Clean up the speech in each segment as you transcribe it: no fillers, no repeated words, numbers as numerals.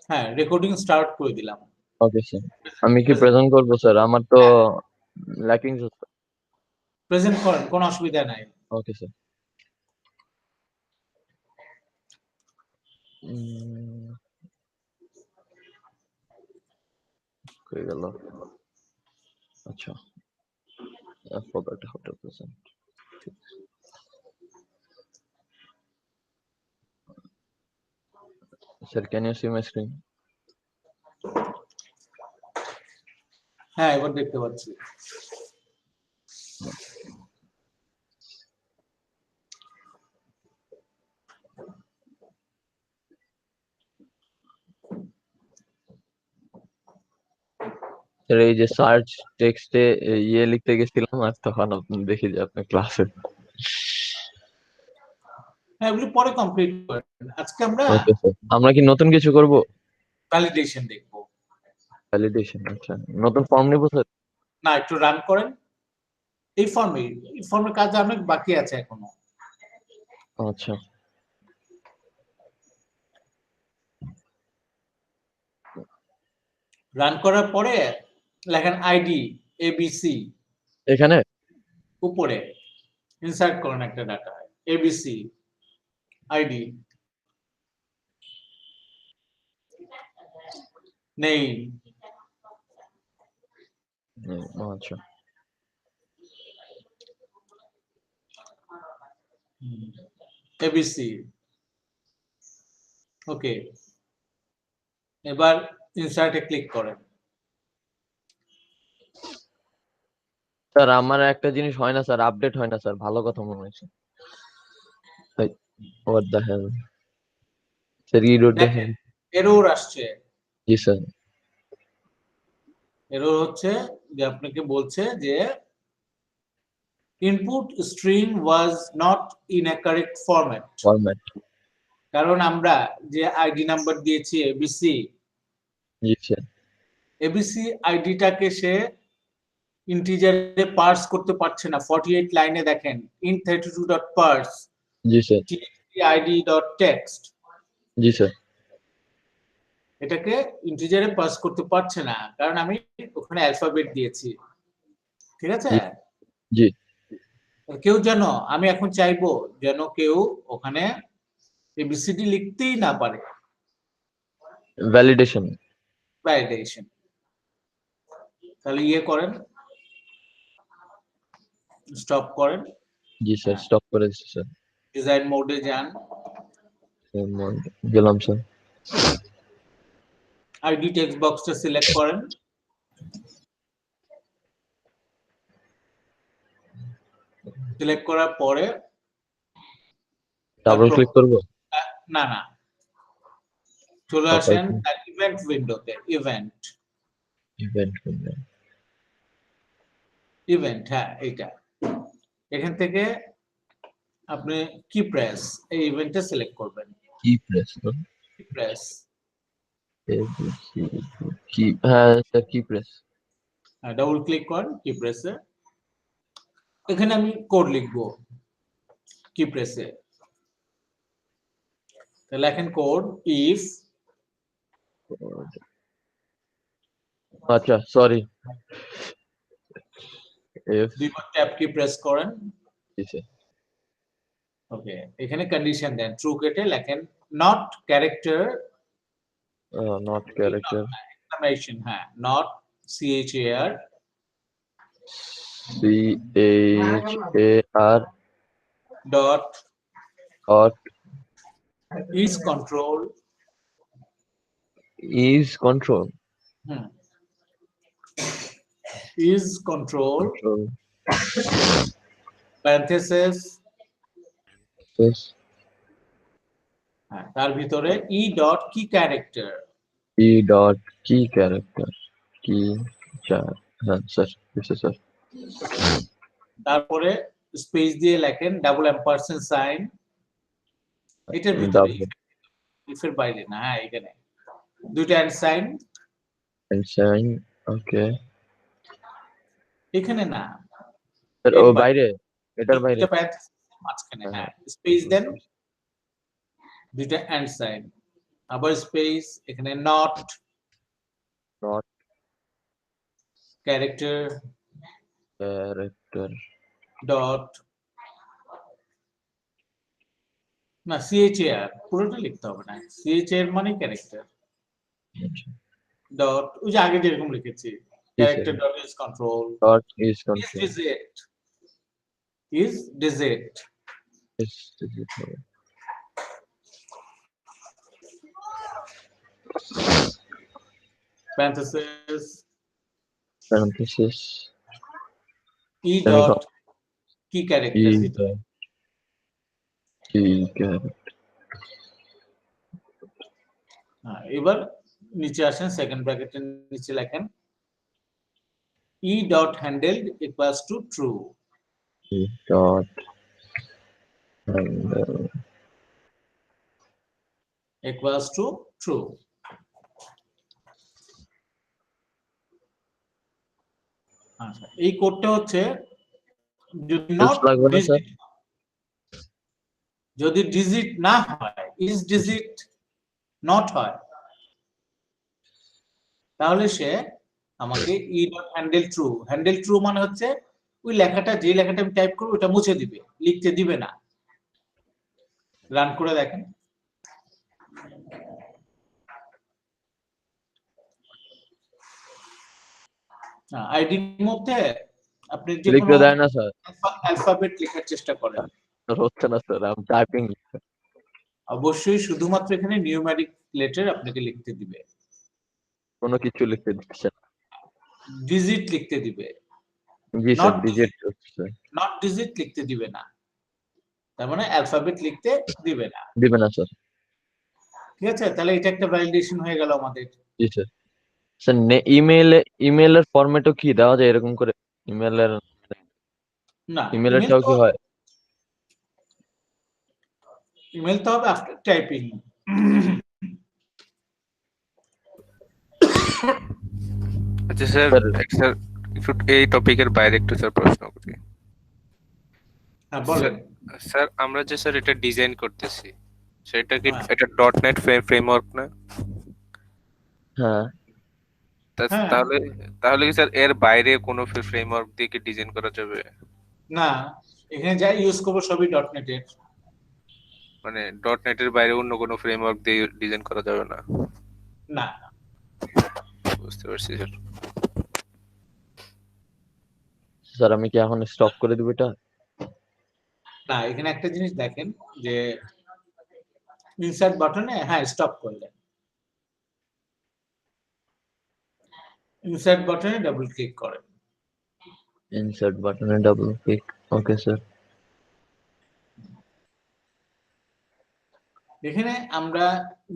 হ্যাঁ, recording start করে দিলাম। ওকে স্যার, আমি কি প্রেজেন্ট করবো স্যার? আমার তো ল্যাকিং। প্রেজেন্ট করেন, কোনো অসুবিধা নাই। Okay sir. হয়ে গেল। আচ্ছা, I forgot how to present. Sir, can you see my screen? হ্যাঁ, এবার দেখতে পাচ্ছি। স্যার, এই যে সার্চ টেক্সটে ইয়ে লিখতে গেছিলাম, আর তখন আপনি দেখি যে আপনি ক্লাসে। হ্যাঁ, এগুলি পরে কমপ্লিট করেন। আজকে ওকে স্যার, আমরা কি নতুন কিছু করব? ভ্যালিডেশন দেখব। ভ্যালিডেশন, আচ্ছা। নতুন ফর্ম নিব স্যার? না, একটু রান করেন। এই ফর্মের কাজ অনেক বাকি আছে এখনো। আচ্ছা, রান করার পরে লেখেন আইডি এবিসি, এখানে উপরে ইনসার্ট করেন একটা ডাটা এবিসি আইডি। নেই। আচ্ছা এবিসি। ওকে, এবার ইনসার্টে ক্লিক করেন। স্যার, আমার একটা জিনিস হয় না স্যার, আপডেট হয় না স্যার। ভালো কথা মনে হয়েছে। হোয়াট দ্য হেল স্যার, ই রোড দ্য হেল। এরর আসছে। জি স্যার। এরর হচ্ছে যে আপনাকে বলছে যে input string was not in a correct format. কারণ আমরা যে আইডি নাম্বার দিয়েছি এবিসি, জি স্যার। এবিসি আইডিটাকে সে ইন্টিজারে পার্স করতে পারছে না। 48 লাইনে দেখেন int32.parse জি স্যার। txt_id.text। জি স্যার। এটাকে ইন্টিজারে পার্স করতে পারছে না, কারণ আমি ওখানে অ্যালফাবেট দিয়েছি। ঠিক আছে? জি। কেউ যেন, আমি এখন চাইবো যেন কেউ ওখানে এবিসিডি লিখতেই না পারে। ভ্যালিডেশন। তাহলে ইয়ে করেন, স্টপ করেন। জি স্যার, স্টপ করে দিচ্ছি স্যার। ডিজাইন মোডে যান। গেলাম স্যার। আইডি টেক্সট বক্সটা সিলেক্ট করেন। সিলেক্ট করার পরে ডাবল ক্লিক করব? না, চলে আসেন ইভেন্ট উইন্ডোতে। ইভেন্ট, হ্যাঁ, এইটা। এখান থেকে আপনি কি প্রেস, এই ইভেন্টটা সিলেক্ট করবেন। কি প্রেস? হ্যাঁ স্যার, কি প্রেস। ডাবল ক্লিক করেন কি প্রেসে। এখানে আমি কোড লিখবো কি প্রেসে। লেখেন কোড ইফ। আচ্ছা, সরি। দুইবার ট্যাব কি প্রেস করেন। জি স্যার। ওকে, এখানে কন্ডিশন দেন, ট্রু কেটে লেখেন not character. Not character. Exclamation, হ্যাঁ, not CHAR CHAR dot dot is control. is control. Is control parenthesis তার ভিতরে E dot key character. E dot key character. Key হ্যাঁ স্যার, স্যার। তারপরে space দিয়ে লেখেন double এম্পারসেন্ট sign. এটার ভিতরে ইফের বাইরে না, হ্যাঁ, এখানে দুইটা এন্ড সাইন। ওকে। এখানে না, স্যার ও বাইরে, এটার বাইরে মাঝখানে, হ্যাঁ, স্পেস দেন। দুইটা and sign, আবার স্পেস, এখানে not not character character dot না char পুরোটা লিখতে হবে না, char মানে ক্যারেক্টার ডট ওই যে আগে যেরকম লিখেছি character dot is control dot is is control digit is digit is digit হবে। parenthesis parenthesis e semicolon dot key character e dot key character এবার নিচে আসেন সেকেন্ড ব্র্যাকেটের নিচে লেখেন e dot handled equals to true e dot handle equals to true আচ্ছা এই কোডটা হচ্ছে যদি else লাগবে না স্যার যদি ডিজিট না হয় ইজ ডিজিট নট হয় তাহলে সে আমাকে ই ডট হ্যান্ডেল ট্রু মানে হচ্ছে ওই লেখাটা যে লেখাটা আমি টাইপ করব ওটা মুছে দিবে লিখতে দিবে না রান করে দেখেন আইডির মধ্যে আপনি যে লিখতে কোনো দেয় না স্যার অ্যালফাবেট লেখার চেষ্টা করেন হচ্ছে না স্যার আমি টাইপিং অবশ্যই শুধুমাত্র এখানে নিউমেরিক লেটার আপনাকে লিখতে দিবে কোনো কিছু লিখতে দিচ্ছে না ডিজিট লিখতে দিবে জি স্যার ডিজিট হচ্ছে নট ডিজিট লিখতে দিবে না তার মানে অ্যালফাবেট লিখতে দিবে না স্যার ঠিক আছে তাহলে এটা একটা ভ্যালিডেশন হয়ে গেল আমাদের জি স্যার স্যার ইমেলের ফরম্যাটও কি দেওয়া যায় এরকম করে ইমেলের না ইমেলেরটাও কি হয় ইমেল তো হবে আফটার টাইপিং আচ্ছা স্যার স্যার একটু এই টপিকের বাইরে একটু স্যার প্রশ্ন করি হ্যাঁ বলেন স্যার আমরা যে স্যার এটা ডিজাইন করতেছি সেটা কি এটা .NET ফ্রেমওয়ার্ক না হ্যাঁ তাহলে তাহলে কি স্যার এর বাইরে কোনো ফ্রেমওয়ার্ক দিয়ে কি ডিজাইন করা যাবে না এখানে যা ইউজ করব সবই .NET এর মানে .NET এর বাইরে অন্য কোনো ফ্রেমওয়ার্ক দিয়ে ডিজাইন করা যাবে না না বুঝতে পারছি স্যার স্যার আমি কি এখন স্টপ করে দেব এটা না এখানে একটা জিনিস দেখেন যে ইনসার্ট বাটনে হ্যাঁ স্টপ করলেন ইনসার্ট বাটনে ডাবল ক্লিক করেন ইনসার্ট বাটনে ডাবল ক্লিক ওকে স্যার এখানে আমরা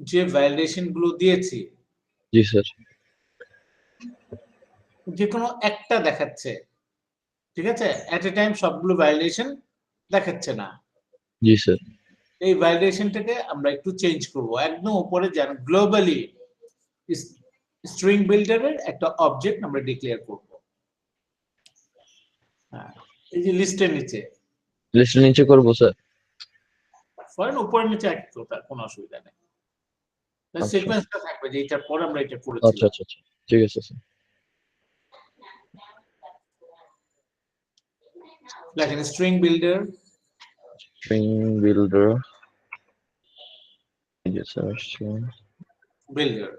যে ভ্যালিডেশন গুলো দিয়েছি জি স্যার যে কোনো একটা দেখাচ্ছে ঠিক আছে এট এ টাইম সবগুলো ভ্যালিডেশন দেখাচ্ছে না জি স্যার এই ভ্যালিডেশনটাকে আমরা একটু চেঞ্জ করব একদম উপরে যেন গ্লোবালি স্ট্রিং বিল্ডারের একটা অবজেক্ট আমরা ডিক্লেয়ার করব এই যে লিস্টের নিচে করব স্যার ফরেন উপরে নিচে এক কথা কোনো অসুবিধা নেই সিকোয়েন্সটা থাকবে যে এটার পর আমরা এটা করেছি আচ্ছা আচ্ছা আচ্ছা ঠিক আছে sir like in string builder yes sir string builder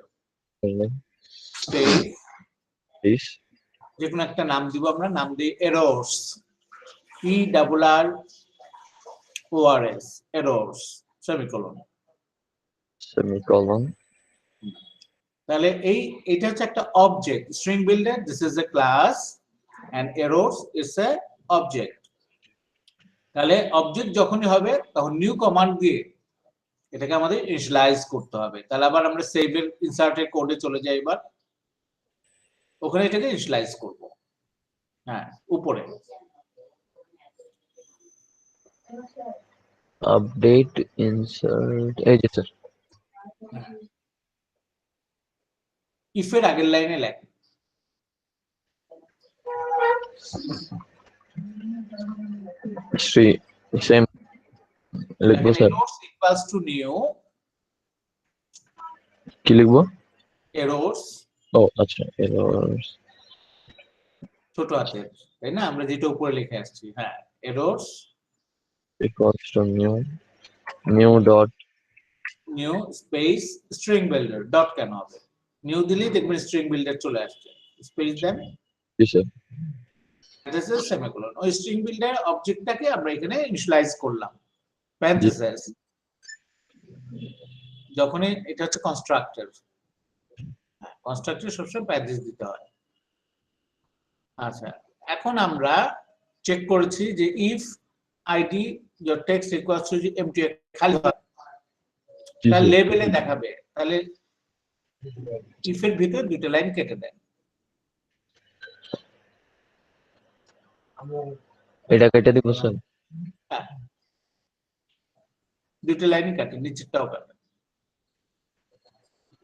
space space যে কোনো একটা নাম দিব আমরা নাম দিই errors ERRORS errors semicolon তাহলে এইটা হচ্ছে একটা object string builder this is a class and errors is a object তাহলে অবজেক্ট যখনই হবে তখন নিউ কমান্ড দিয়ে এটাকে আমাদের ইনিশিয়ালাইজ করতে হবে তাহলে আবার আমরা সেভ এর ইনসার্টের কোডে চলে যাই এবার ওখানে এটাকে ইনিশিয়ালাইজ করব হ্যাঁ উপরে আপডেট ইনসার্ট এই যে স্যার ইফ এর আগের লাইনে লেখেন same লিখবো স্যার equals to new কি লিখবো? এরর্স ও আচ্ছা, errors ছোট হাতের, তাই না? আমরা যেটা উপরে লিখে আসছি, হ্যাঁ, errors equals to new dot new space string builder, dot কেন হবে? নিউ দিলেই দেখবেন স্ট্রিং বিল্ডার চলে আসছে, স্পেস দেন কিসের? Parenthesis semicolon. ওই স্ট্রিং বিল্ডার অবজেক্টটাকে আমরা এখানে ইনিশিয়ালাইজ করলাম, জি। প্যারেন্থেসিস। যখনই এটা হচ্ছে কনস্ট্রাক্টর, কনস্ট্রাক্টর সবসময় প্যারেন্থেসিস দিতে হয়। আচ্ছা, এখন আমরা চেক করেছি যে if ID your text equals to empty খালি হয়, জি তার স্যার। লেভেলে দেখাবে, তাহলে ইফ এর ভিতর দুটো লাইন কেটে দেন। এটা কেটে দিব স্যার? হ্যাঁ, দুটো লাইনই কাটেন, নিচেরটাও কাটেন,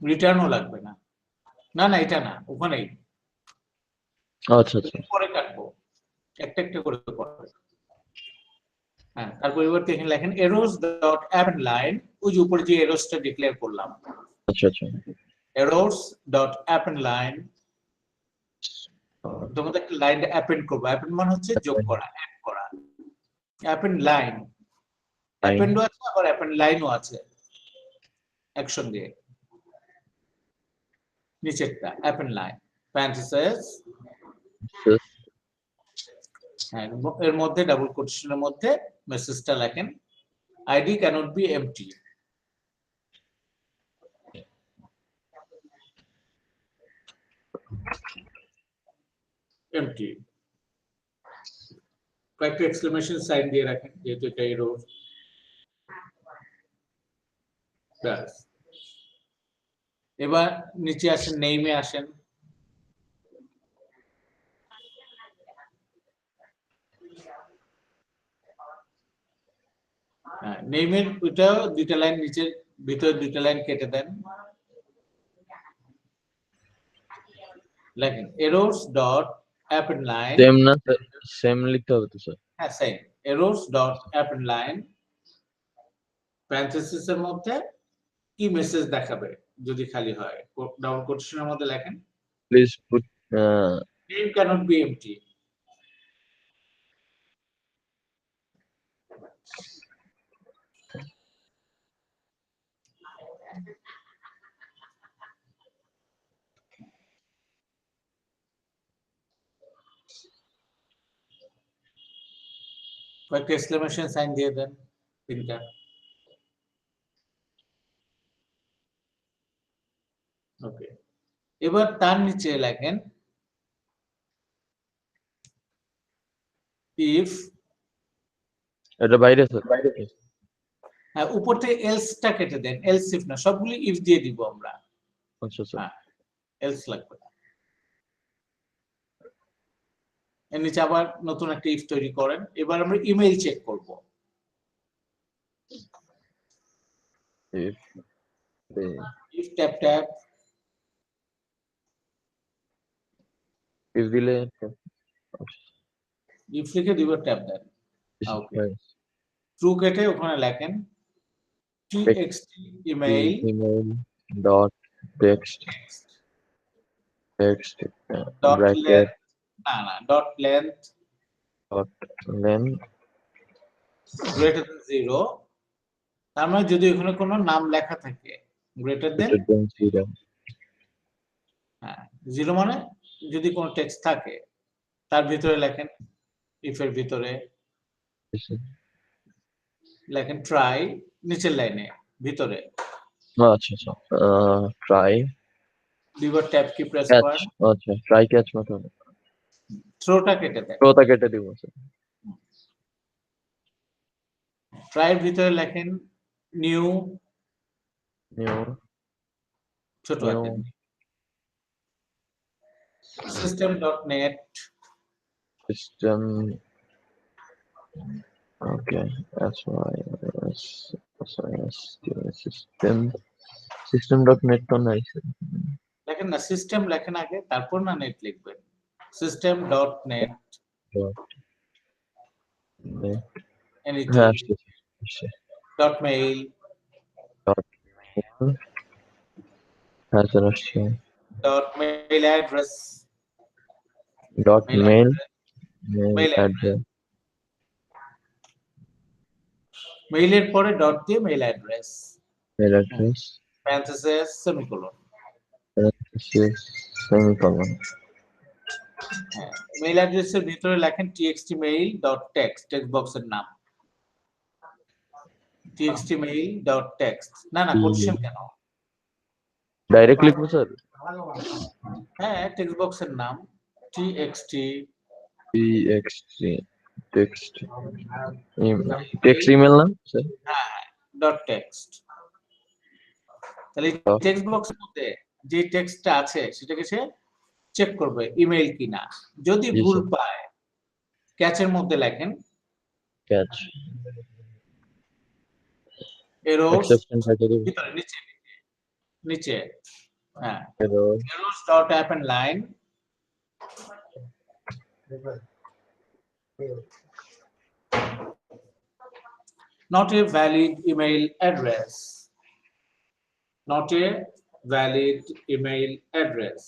রিটার্নও লাগবে না। না না, এটা না, ওখানেই আচ্ছা আচ্ছা। পরে কাটবো, একটা একটা করে পড়বে। হ্যাঁ, তার পরিবর্তে এখানে লেখেন এরোস ডট অ্যাপ লাইন, ওই যে উপরে যে এরোসটা ডিক্লেয়ার করলাম, আচ্ছা আচ্ছা। Arrows dot app line. তোমাদের একটা লাইন অ্যাপেন্ড করবো, অ্যাপেন্ড মানে হচ্ছে যোগ করা, অ্যাড করা। অ্যাপেন্ড লাইন, অ্যাপেন্ডও আছে আবার অ্যাপেন্ড লাইনও আছে একসঙ্গে। নিচেরটা অ্যাপেন্ড লাইন প্যারেনথেসিস, হ্যাঁ, এর মধ্যে ডাবল কোটেশনের মধ্যে মেসেজটা লেখেন ID can't be empty. Empty কয়েকটা এক্সক্লেমেশন সাইন দিয়ে রাখেন, যেহেতু এটা এরর। ব্যাস, এবার নিচে আসেন, নেইমে আসেন। হ্যাঁ, নেইমের ওইটাও দুইটা লাইন নিচের ভিতরে দুইটা লাইন কেটে দেন, লেখেন errors dot append line. Same না স্যার? সেম লিখতে হবে তো স্যার? হ্যাঁ, same, errors dot append line প্যারেনথেসিসের মধ্যে কি মেসেজ দেখাবে যদি খালি হয়, ডাবল কোটেশনের মধ্যে লেখেন please put name cannot be empty. কয়েকটা এক্সক্লেমেশন সাইন দিয়ে দেন, তিনটা। ওকে, এবার তার নিচে লেখেন ইফ, এটা বাইরে স্যার? হ্যাঁ, উপর থেকে এলসটা কেটে দেন, এলস ইফ না, সবগুলি ইফ দিয়ে দিব আমরা। আচ্ছা স্যার। হ্যাঁ, এলস লাগবে না। এর নিচে আবার নতুন একটা ইফ তৈরি করেন। এবার আমরা ইমেইল চেক করব। ইফ ট্যাপ ট্যাপ, ইফ দিলে ইফ লিখে দুইবার ট্যাপ দেন। ওকে, ট্রু কেটে ওখানে লেখেন txt email email dot text dot bracket length, না না, dot length dot length greater than 0। তার মানে যদি ওখানে কোনো নাম লেখা থাকে গ্রেটার দেন, greater than 0. হ্যাঁ, 0 মানে যদি কোনো টেক্সট থাকে তার ভিতরে লেখেন, ইফ এর ভিতরে Yes, sir. লেখেন ট্রাই, নিচের লাইনে ভিতরে আচ্ছা আচ্ছা। try দুইবার ট্যাব কি প্রেস catch, করেন, আচ্ছা try catch মতো হবে। থ্রোটা কেটে দেন, ওটা কেটে দিব স্যার। ট্রাই এর ভিতরে লেখেন নিউ, new ছোট new হাতের, system.net system, okay, that's why system.net তো নাই স্যার। লেখেন না, সিস্টেম লেখেন আগে, তারপর না নেট লিখবেন। system.net net, anything হ্যাঁ আসছে আসছে। dot mail dot হ্যাঁ স্যার আসছে। dot mail address, dot mail mail address, mail mail address mail এর পরে dot দিয়ে mail address, mail address parenthesis semicolon। Semicolon. হ্যাঁ, মেইল অ্যাড্রেসের ভিতরে লেখেন txtmail.text, টেক্সট বক্সের নাম txtmail.text। না করছেন কেন? ডাইরেক্ট লিখবো স্যার? হ্যাঁ, টেক্সট বক্সের নাম txt TXT text text email না স্যার? Dot text. তাহলে টেক্সট বক্সের মধ্যে যে টেক্সটটা আছে সেটাকে সে চেক করবে ইমেল কিনা। যদি জি, ভুল স্যার। পায় ক্যাচের মধ্যে লেখেন ক্যাচ এরর্স, এক্সেপশন ক্রাইটেরিয়া ভিতরে নিচে নিচে হ্যাঁ, error errors dot happen line not a valid email address, not a valid email address।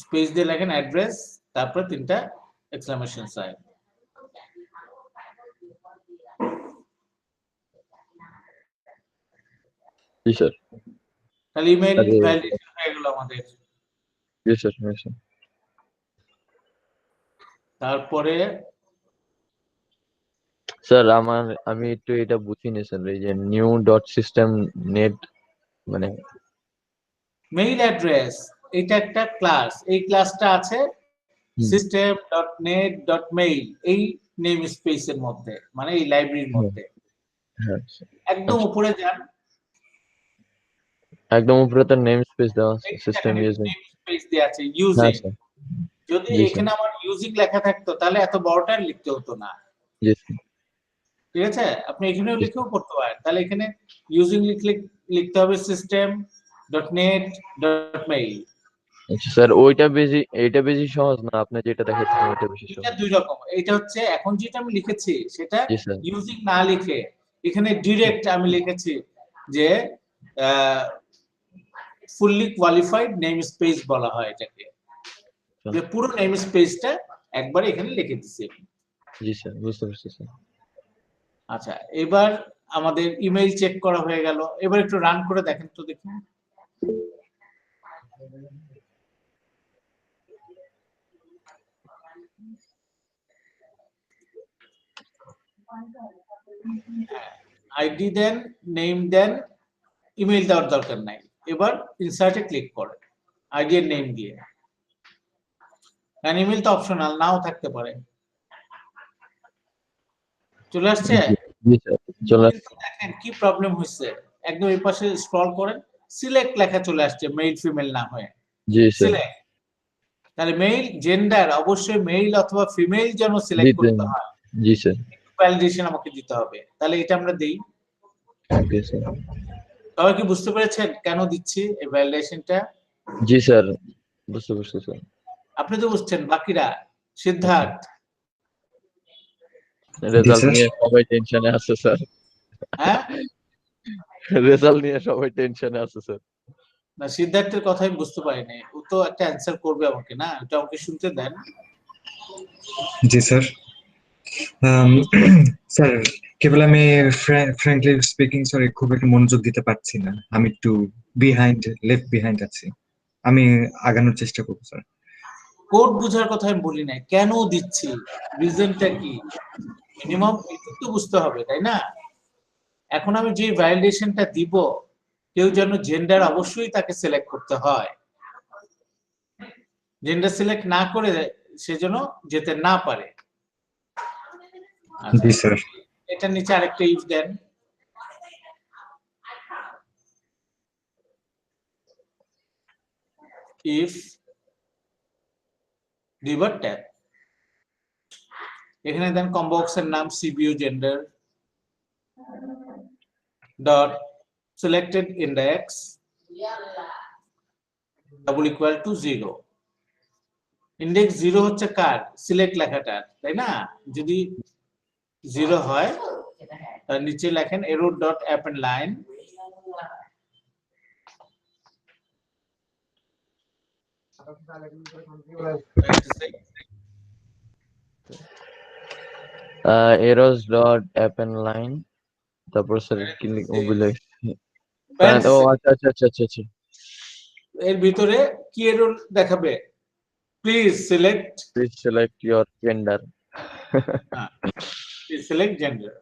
Space দিয়ে লেখেন অ্যাড্রেস, তারপর তিনটা এক্সক্লেমেশন সাইন। জি স্যার। তাহলে ইমেল আরে ভ্যালিডেশন হয়ে গেল আমাদের। জি স্যার, হ্যাঁ স্যার। তারপরে স্যার আমি একটু এটা বুঝিনি স্যার, এই যে নিউ ডট সিস্টেম নেট মানে মেইল অ্যাড্রেস এটা একটা ক্লাস, এই ক্লাসটা আছে system.net.mail এই নেম স্পেসের মধ্যে, মানে এই লাইব্রেরির মধ্যে। হ্যাঁ একদম আচ্ছা। উপরে যান, একদম উপরে তার নেম স্পেস দেওয়া আছে সিস্টেম ইউজিং। নেম স্পেস দেয়া আছে হ্যাঁ ইউজিং। স্যার। যদি জি স্যার। এখানে আমার ইউজিং লেখা থাকতো তাহলে এত বড়টা লিখতে হতো না। জি স্যার। ঠিক আছে, আপনি এখানেও জি লিখেও করতে পারেন। তাহলে এখানে ইউজিং লিখতে হবে system.net.mail। আচ্ছা স্যার, এইটা বেশি সহজ না, আপনি যেটা দেখাচ্ছেন ওইটা বেশি এটা সহজ? দুই রকম। এটা হচ্ছে এখন যেটা আমি লিখেছি সেটা জি স্যার। ইউজিং না লিখে এখানে ডিরেক্ট আমি লিখেছি যে ফুললি কোয়ালিফাইড নেম স্পেস বলা হয় এটাকে, যে পুরো নেম স্পেসটা একবার এখানে লিখে দিছি। জি স্যার, বুঝতে পারছি স্যার। আচ্ছা, এবার আমাদের ইমেল চেক করা হয়ে গেল। এবার একটু রান করে দেখেন তো দেখি। আইডি দেন, নেম দেন, ইমেল দেওয়ার দরকার নাই। এবার ইনসার্টে ক্লিক করেন আইডি এর নেম দিয়ে, কারণ ইমেল তো অপশনাল নাও থাকতে পারে। চলে আসছে? জি স্যার, চলে কিন্তু দেখেন কি প্রবলেম হচ্ছে, একদম এই পাশে স্ক্রল করেন, সিলেক্ট লেখা চলে আসছে মেল ফিমেল না হয়ে। জি স্যার। সিলেক্ট, তাহলে মেল জেন্ডার অবশ্যই মেল অথবা ফিমেল যেন সিলেক্ট দিতেন। করতে হয়। জি স্যার। ভ্যালিডেশন আমাকে দিতে হবে, তাহলে এটা আমরা দেই। Okay sir. সবাই কি বুঝতে পেরেছেন কেন দিচ্ছি এই ভ্যালিডেশনটা? জি স্যার, বুঝতে পারছি স্যার। আপনি তো বুঝছেন, বাকিরা সিদ্ধার্থ রেজাল্ট নিয়ে সবাই টেনশনে আছে স্যার। হ্যাঁ, রেজাল্ট নিয়ে সবাই টেনশনে আছে স্যার। না সিদ্ধার্থের কথা আমি বুঝতে পারিনি, ও তো একটা অ্যান্সার করবে আমাকে, না এটা আমাকে শুনতে দেন। জি স্যার। স্যার কেবল আমি ফ্র্যাঙ্কলি স্পিকিং সরি খুব একটা মনোযোগ দিতে পারছি না, আমি একটু লেফট বিহাইন্ড আছি, আমি আগানোর চেষ্টা করবো স্যার। কোড বোঝার কথা আমি বলি নাই, কেন দিচ্ছি, রিজনটা কি, মিনিমাম এটা তো বুঝতে হবে তাই না? এখন আমি যে ভ্যালিডেশনটা দিব, কেউ যেন জেন্ডার অবশ্যই তাকে সিলেক্ট করতে হয়, জেন্ডার সিলেক্ট না করে সে যেন যেতে না পারে। জি স্যার। এটা নিচে আরেকটা ইফ দেন, ইফ রিভার ট্যাব, এখানে দেন কমবক্সের নাম CBU gender dot selected index double equal to 0। Index 0 হচ্ছে কার, সিলেক্ট লেখাটার, তাই না? যদি 0 হয় তার নিচে লেখেন error dot append line, errors dot append line, তারপর স্যার কি মোবিলাইজ, ও parenthesis, আচ্ছা আচ্ছা আচ্ছা আচ্ছা আচ্ছা, এর ভিতরে কি এরর দেখাবে, please select, please select your gender. please select gender.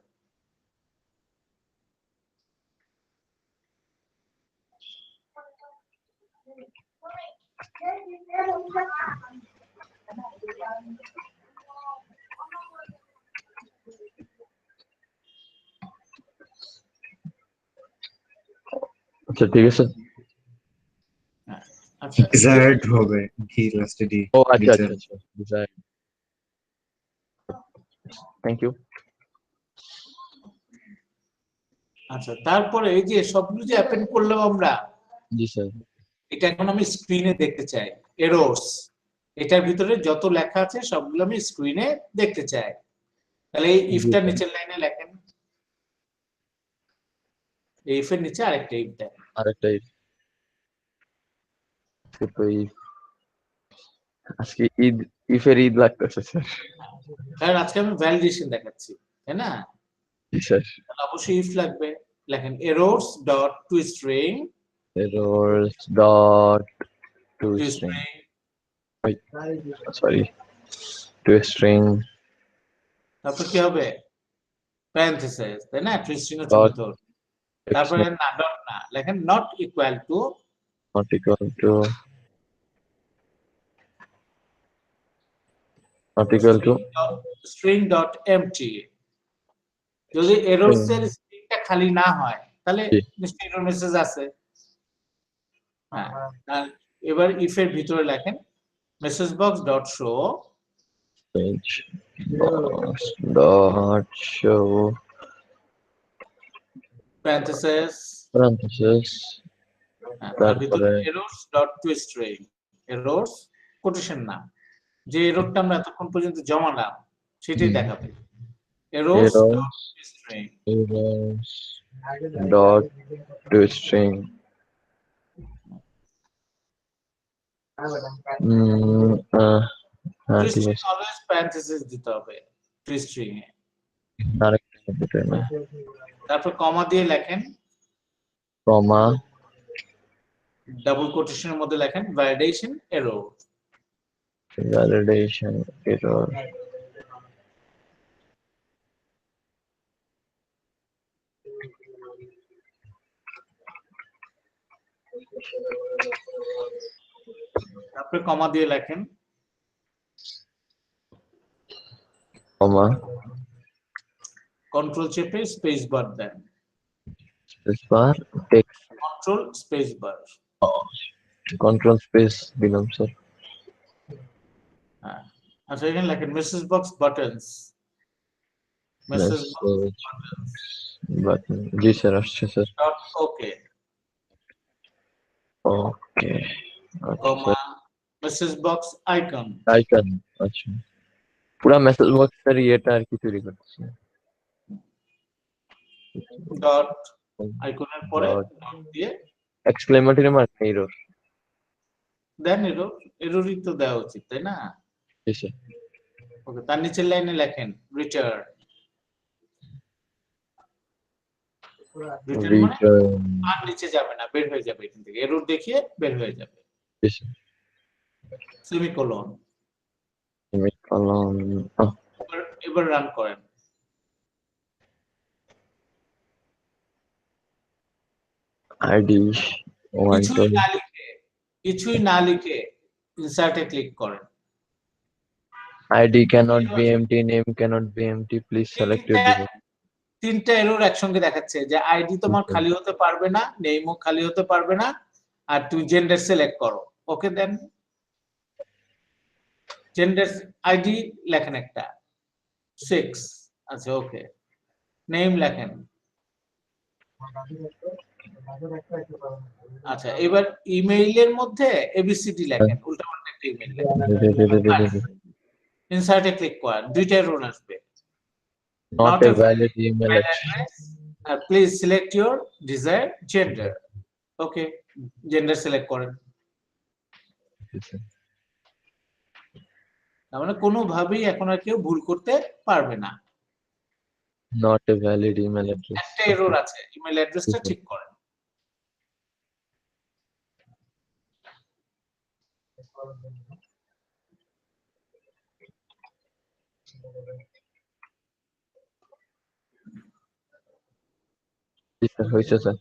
আচ্ছা ঠিক আছে। আচ্ছা ডিজায়ার্ড হবে, ডি লাস্টে ডি। ও আচ্ছা আচ্ছা আচ্ছা, desired. Thank you. আচ্ছা, তারপরে এই যে সবগুলো যে অ্যাপেন্ড করলাম আমরা, জি স্যার। এটা এখন আমি স্ক্রিনে দেখতে চাই, এরর্স, এটার ভিতরে যত লেখা আছে সবগুলো আমি স্ক্রিনে দেখতে চাই। তাহলে এই ইফটার নিচের লাইনে লেখেন, এই ইফের নিচে আরেকটা ইফ দেন, আরেকটা আজকে ঈদ, ইফের ঈদ লাগতেছে স্যার। কারণ আজকে আমি ভ্যালিডেশন দেখাচ্ছি, তাই না? জি স্যার। তাহলে অবশ্যই ইফ লাগবে, লেখেন errors dot to string, errors dot to to string, string, sorry, to string তারপর কি হবে, প্যারেনথেসিস, তাই না? to string হচ্ছে dot ভিতর, তারপরে না ডট না, লেখেন not equal to, not equal to, not equal to string dot empty. যদি errors এর স্ট্রিংটা খালি না হয় তাহলে জি। নিশ্চয়ই এরর মেসেজ আছে। হ্যাঁ, আর এবার if এর ভিতরে লেখেন message box dot show, page dot show parenthesis, parenthesis, তার ভিতরে তারপরে errors dot to string, errors quotation না, যে এররটা আমরা এতক্ষণ পর্যন্ত জমালাম সেটাই দেখাবে, errors errors dot to string, errors dot to string, হ্যাঁ to ঠিক string আছে। always parenthesis দিতে হবে to string এ, আরেকটা দিতে না, তারপর কমা দিয়ে লেখেন, কমা ডাবল কোটেশনের মধ্যে লেখেন validation error, validation error, তারপরে কমা দিয়ে লেখেন কমা কন্ট্রোল চেপে স্পেস বার দেন, space bar text, control space bar, control space দিলাম স্যার। হ্যাঁ, আচ্ছা এখানে লেখেন message box buttons, message Message button, জি স্যার আসছে স্যার। ডট ওকে, ওকে আচ্ছা comma sir, message box icon icon, আচ্ছা পুরা মেসেজ বক্সের ইয়েটা আর কি তৈরি করতেছি। ডট আইকনের পরে Dot. ডট দিয়ে এক্সক্লেমেটরি মার্ক এরর, দেন, এররই তো দেওয়া উচিত, তাই না? জি স্যার। ওকে, তার নিচের লাইনে লেখেন রিটার্ন, রিটার্ন মানে Return, আর নিচে যাবে না, বের হয়ে যাবে এখান থেকে, এরর দেখিয়ে বের হয়ে যাবে, জি স্যার। সেমিকোলন, semicolon, এবার রান করেন, ID one কিছুই না লিখে, কিছুই না লিখে ইনসার্টে ক্লিক করেন, ID cannot be empty, name cannot be empty, please select your device. তিনটা এরর একসঙ্গে দেখাচ্ছে যে আইডি তোমার Okay. খালি হতে পারবে না, নেমও খালি হতে পারবে না, আর তুমি জেন্ডার সিলেক্ট করো, ওকে দেন, জেন্ডার আইডি লেখেন একটা 6, আচ্ছা ওকে, নেম লেখেন, আচ্ছা এবার ইমেইলের মধ্যে এবিসিডি লেখেন, উল্টাপাল্টা ইমেল not ইনসার্টে ক্লিক করেন, দুইটাই রোল আসবে, a valid email address. আর please select your desire gender. Okay, gender select করেন। তার মানে কোনোভাবেই এখন আর কেউ ভুল করতে পারবে না। Not a valid email address. একটা এরর আছে, ইমেল অ্যাড্রেসটা ঠিক করেন। জি স্যার, হয়েছে স্যার।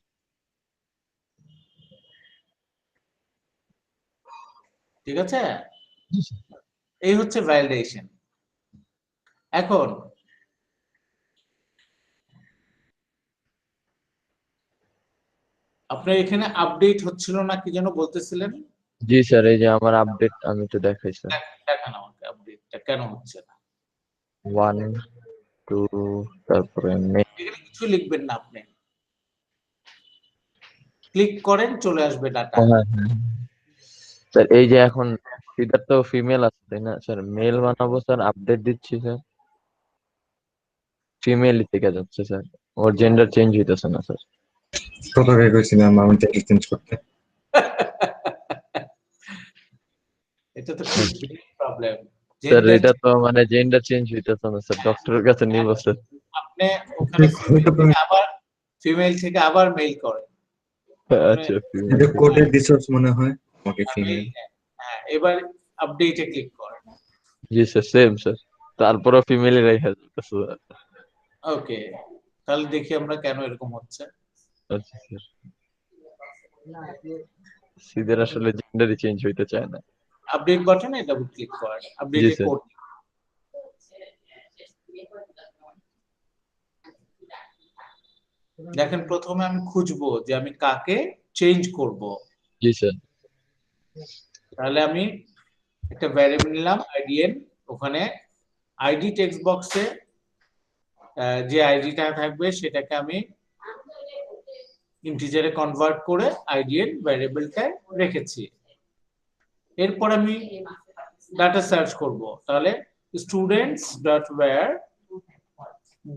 ঠিক আছে, এই হচ্ছে ভ্যালিডেশন। এখন আপনার এখানে আপডেট হচ্ছিল না কি যেন বলতেছিলেন? জি স্যার, এই যে আমার আপডেট আমি তো দেখাই স্যার। দেখান আমাকে আপডেটটা কেন হচ্ছে না। 1 2 তারপরে এখানে কিছু লিখবেন না, আপনি ক্লিক করেন, চলে আসবে ডাটা। স্যার এই যে এখন সিদার তো ফিমেল আছে তাই না স্যার, মেল বানাবো স্যার, আপডেট দিচ্ছি স্যার, ফিমেলই থেকে যাচ্ছে স্যার, ওর জেন্ডার চেঞ্জ হইতেছে না স্যার। কত আগে কইছিলাম আমার চেঞ্জ করতে। এটা তো খুব প্রবলেম। স্যার এটা তো মানে জেন্ডার চেঞ্জ হইতেছে না স্যার, ডক্টরের কাছে নিব স্যার। আপনি ওখানে ফিমেল থেকে আবার মেল করেন। আচ্ছা, এটা কোডের রিসোর্স মনে হয় ওকে ফিমেল। হ্যাঁ, এবার আপডেটে ক্লিক করেন। জি স্যার, সেম স্যার, তারপরও ফিমেলই রাখা যাচ্ছে। ওকে, তাহলে দেখি আমরা কেন এরকম হচ্ছে। আচ্ছা স্যার, সিদের আসলে জেন্ডারই চেঞ্জ হইতে চায় না। আপডেট বাটনে ডাবল ক্লিক করেন, আপডেটে স্যার। কোড দেখেন। প্রথমে আমি খুঁজবো যে আমি কাকে চেঞ্জ করব। জি স্যার। তাহলে আমি একটা ভ্যারিয়েবল নিলাম আইডিএন, ওখানে আইডি টেক্সট বক্সে যে আইডিটা থাকবে সেটাকে আমি ইন্টিজারে কনভার্ট করে আইডিএন ভ্যারিয়েবলটায় রেখেছি। এরপর আমি ডাটা সার্চ করব, তাহলে students dot where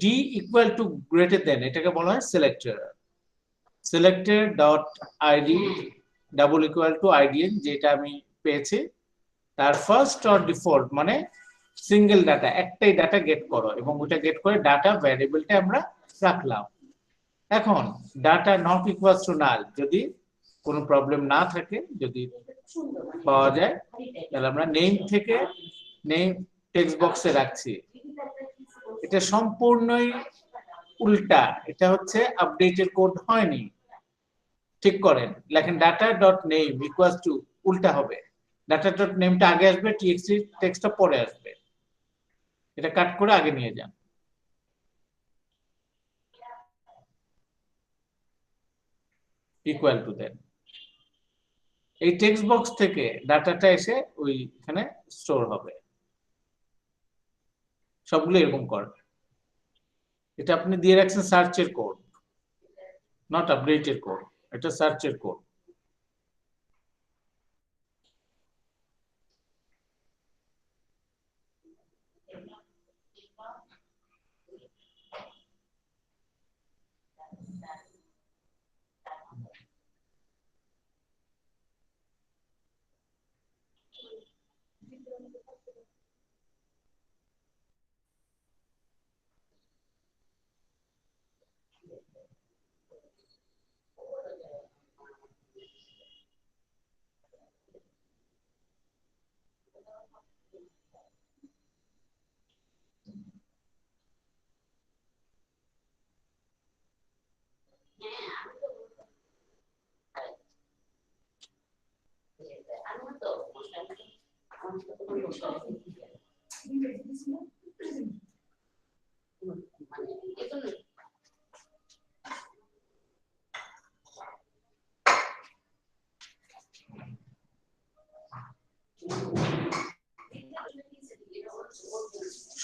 D equal to greater দেন, এটাকে বলা হয় selector. Selector dot ID double equal to IDN, যেটা আমি পেয়েছি তার ফার্স্ট অর ডিফল্ট মানে সিঙ্গেল ডাটা, একটাই ডাটা গেট করো, এবং ওটা গেট করে ডাটা ভ্যারিয়েবলটা আমরা রাখলাম। এখন ডাটা নট ইকুয়াল টু নাল, যদি কোনো প্রবলেম না থাকে, যদি পাওয়া যায়, তাহলে আমরা নেম থেকে নেম টেক্সট বক্সে রাখছি। এটা সম্পূর্ণই উল্টা, এটা হচ্ছে আপডেটের কোড হয়নি। ঠিক করেন, লেখেন data dot name equal to, উল্টা হবে, ডাটা ডট নেমটা আগে আসবে, টিএক্সটি টেক্সটটা পরে আসবে। এটা কাট করে আগে নিয়ে যান। ইকুয়াল টু দেন, এই টেক্সট বক্স থেকে ডাটাটা এসে ওইখানে স্টোর হবে। সবগুলো এরকম করবে। এটা আপনি দিয়ে রাখছেন সার্চের কোড, নট আপডেটের কোড, এটা সার্চের কোড।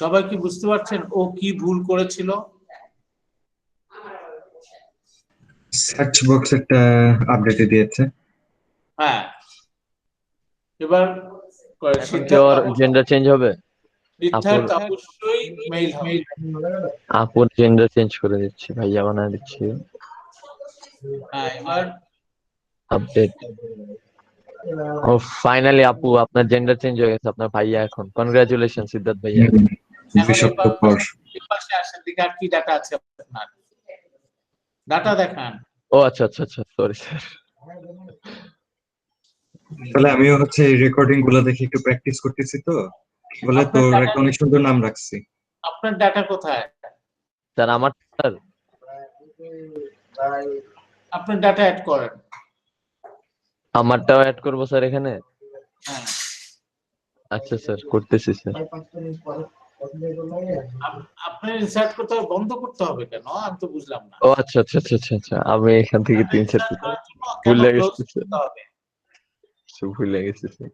সবাই কি বুঝতে পারছেন ও কি ভুল করেছিল? সার্চ বক্স একটা আপডেট দিয়েছে। হ্যাঁ, এবার করে এখন কি ওর জেন্ডার চেঞ্জ হবে? সিদ্ধার্থ অবশ্যই মেইল হবে। আপুর জেন্ডার চেঞ্জ করে দিচ্ছি, ভাইয়া বানায় দিচ্ছি। হ্যাঁ, এবার আপডেট। ও ফাইনালি আপু আপনার জেন্ডার চেঞ্জ হয়ে গেছে, আপনার ভাইয়া এখন। কনগ্রাচুলেশন সিদ্ধার্থ ভাইয়া। এখন সপ্তাহ পর এই পাশে আসেন, দিকে আর কি ডাটা আছে আপনার, ডাটা দেখান। ও আচ্ছা আচ্ছা আচ্ছা, সরি স্যার। তাহলে আমিও হচ্ছে রেকর্ডিং গুলো দেখে একটু প্র্যাকটিস করতেছি, তো বলে আপনার তোর data- একটা অনেক সুন্দর নাম রাখছি। আপনার ডাটা কোথায়? স্যার আমার স্যার আপনার ডাটা অ্যাড করেন। আমারটাও অ্যাড করবো স্যার এখানে? হ্যাঁ, আচ্ছা স্যার, করতেছি স্যার। আপনার ইনসার্ট করতে হবে, বন্ধ করতে হবে কেন? আমি তো বুঝলাম না। ও আচ্ছা আচ্ছা আচ্ছা আচ্ছা আচ্ছা, আমি এখান থেকে তিন চার Insert করার জন্য কেন ভুলে close গেছি স্যার, করতে হবে? ভুলে গেছি স্যার।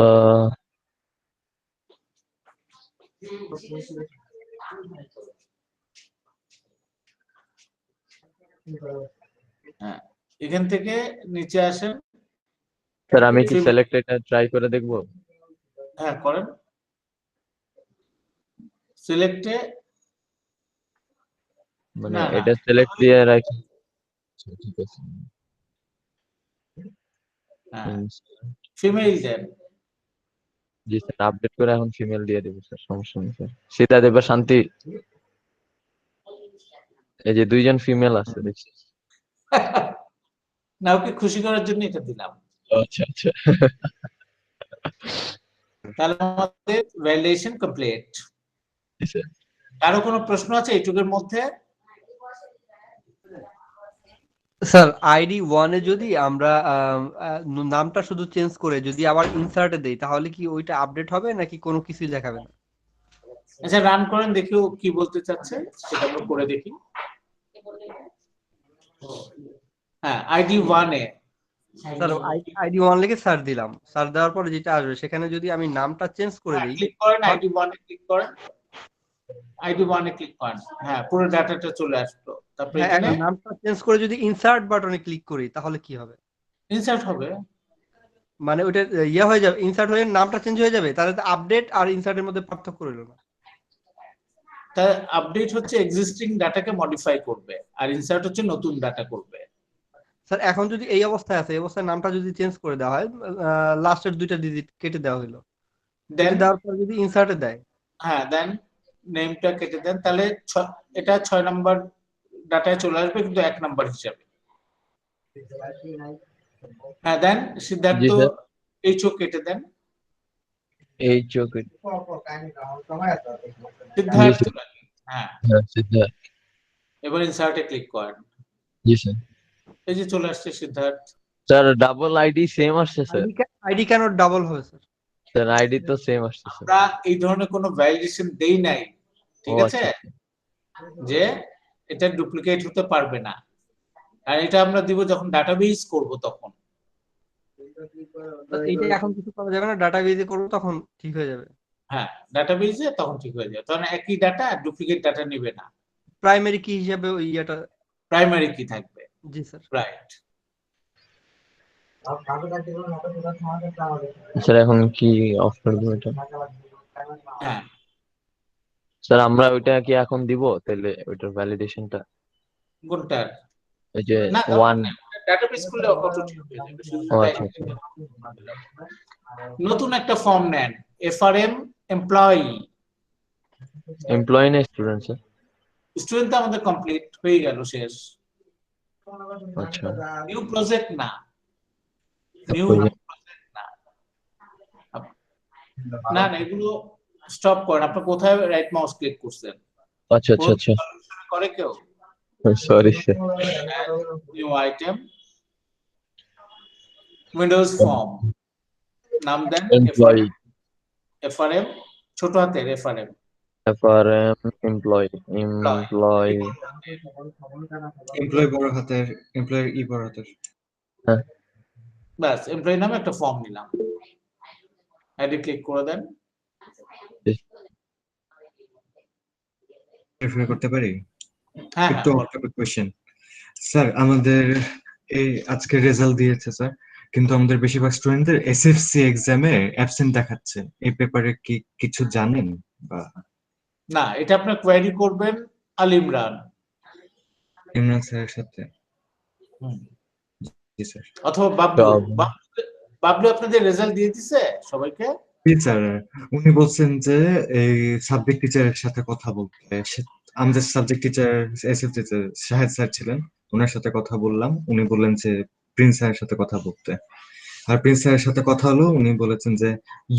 আহ, হ্যাঁ, এখান থেকে নিচে আসেন। স্যার আমি কি সিলেক্ট এটা ট্রাই করে দেখবো? হ্যাঁ, করেন। সিলেক্টে মানে না, না। এটা সিলেক্ট দিয়ে রাখি। আচ্ছা, ঠিক আছে। হ্যাঁ, ফিমেল দেন। জি স্যার, আপডেট করে এখন ফিমেল দিয়ে দেবো স্যার, সমস্যা নেই স্যার। সীতা দেবা শান্তি, এই যে দুইজন ফিমেল আছে দেখছি। না, ওকে খুশি করার জন্য এটা দিলাম। আচ্ছা আচ্ছা। তাহলে আমাদের ভ্যালিডেশন কমপ্লিট। জি স্যার। কারো কোনো প্রশ্ন আছে এইটুকুর মধ্যে? স্যার আইডি 1 এ যদি আমরা নামটা শুধু চেঞ্জ করে যদি আবার ইনসার্টে দেই তাহলে কি ওইটা আপডেট হবে নাকি কোনো কিছুই দেখাবে না? আচ্ছা, রান করেন, দেখি ও কি বলতে চাচ্ছে, সেটা আমরা করে দেখি। হ্যাঁ, আইডি 1 এ স্যার আইডি 1 লিখে সার্চ দিলাম, সার্চ দেওয়ার পরে যেটা আসবে সেখানে যদি আমি নামটা চেঞ্জ করে দিই ক্লিক করেন, আইডি 1 এ ক্লিক করেন, আইডি 1 এ ক্লিক করেন। হ্যাঁ, পুরো ডাটাটা চলে আসলো। তারপরে হ্যাঁ, এখানে এখন নামটা চেঞ্জ করে যদি ইনসার্ট বাটনে ক্লিক করি তাহলে কি হবে? ইনসার্ট হবে। মানে ওইটা ইয়ে হয়ে যাবে, ইনসার্ট হয়ে নামটা চেঞ্জ হয়ে যাবে, তাহলে তো আপডেট আর ইনসার্টের মধ্যে পার্থক্য রইল না। তা আপডেট হচ্ছে এক্সিস্টিং ডাটাকে মডিফাই করবে, আর ইনসার্ট হচ্ছে নতুন ডাটা করবে। স্যার এখন যদি এই অবস্থায় আছে, এই অবস্থায় নামটা যদি চেঞ্জ করে দেওয়া হয়, লাস্টের 2টা ডিজিট কেটে দেওয়া হলো, কেটে দেন দেওয়ার পর যদি ইনসার্টে দেয়, হ্যাঁ, দেন নেমটা কেটে দেন, তাহলে এটা 6 নাম্বার ডাটায় চলে আসবে, কিন্তু 1 নাম্বার হিসাবে। হ্যাঁ, দেন সিদ্ধার্থ জি স্যার। এই চোখ কেটে দেন। এই চোখে সিদ্ধার্থ নাকি? হ্যাঁ, হ্যাঁ সিদ্ধার্থ। এবার ইনসার্টে ক্লিক করেন। জি স্যার। এই যে চলে আসছে Siddharth. Sir double ID same আসছে স্যার। আইডি কেন ডাবল হবে স্যার? স্যার আইডি তো সেম আসছে স্যার। আমরা এই ধরনের কোনো ভ্যালিডেশন দেই নাই, ঠিক ও আছে, আচ্ছা। যে এটা ডুপ্লিকেট হতে পারবে না। আর এটা আমরা দিব যখন ডাটাবেস করব তখন। এইটা এখন কিছু করা যাবে না, ডাটাবেজে করবো তখন ঠিক হয়ে যাবে। হ্যাঁ, ডাটাবেসে তখন ঠিক হয়ে যাবে, তখন একই ডাটা ডুপ্লিকেট ডাটা নেবে না। প্রাইমারি কি হিসাবে ওই ইয়েটা? প্রাইমারি কি থাকবে, জি স্যার। রাইট। স্যার এখন কি অফ করবো এটা? হ্যাঁ, স্যার আমরা ওইটা কি এখন দিব তাহলে ওইটার ভ্যালিডেশনটা? কোনটার? ওই যে না, ওয়ান। ডাটাবেস করলে অটো ঠিক হয়ে যাবে, শুধু ও তাই আচ্ছা আচ্ছা। না। নতুন একটা ফর্ম নেন, এফআরএম এমপ্লয়ি। এমপ্লয়ি না স্টুডেন্ট স্যার? স্টুডেন্ট তো আমাদের কমপ্লিট হয়ে গেল, শেষ। আচ্ছা। নিউ প্রজেক্ট না, নিউ Project। না, না না, এগুলো স্টপ করেন। আপনি কোথায় রাইট মাউস ক্লিক করছেন? আচ্ছা আচ্ছা আচ্ছা, করে কেউ? Sorry sir. New item, windows form, নাম দেন এমপ্লয়ি। এফআরএম, ছোট হাতের FRM. FRM employee. Employee. Employ বড় হাতের, এমপ্লয়ের ই বড় হাতের। হ্যাঁ। ব্যাস, এমপ্লয়ি নামে একটা ফর্ম নিলাম, অ্যাডে ক্লিক করে দেন। ভেরিফাই করতে পারি? হ্যাঁ একটু হ্যাঁ, অফ টপিক কোশ্চেন। স্যার আমাদের এই আজকে রেজাল্ট দিয়েছে স্যার, কিন্তু আমাদের বেশিরভাগ স্টুডেন্টদের এসএফসি এক্সামে অ্যাবসেন্ট দেখাচ্ছে। এই ব্যাপারে কি কিছু জানেন? বা না, এটা আপনার কোয়েরি করবেন আল ইমরান। ইমরান স্যারের সাথে? হুম। জি স্যার। অথবা বাবলু। সব বাবলু আপনাদের রেজাল্ট দিয়ে দিছে সবাইকে? জি স্যার, উনি বলছেন যে এই সাবজেক্ট টিচারের সাথে কথা বলতে। আমাদের subject teacher SF teacher Shahed sir ছিলেন, ওনার সাথে কথা বললাম, উনি বললেন যে প্রিন্স স্যারের সাথে কথা বলতে। আর প্রিন্স স্যারের সাথে কথা হলো, উনি বলেছেন যে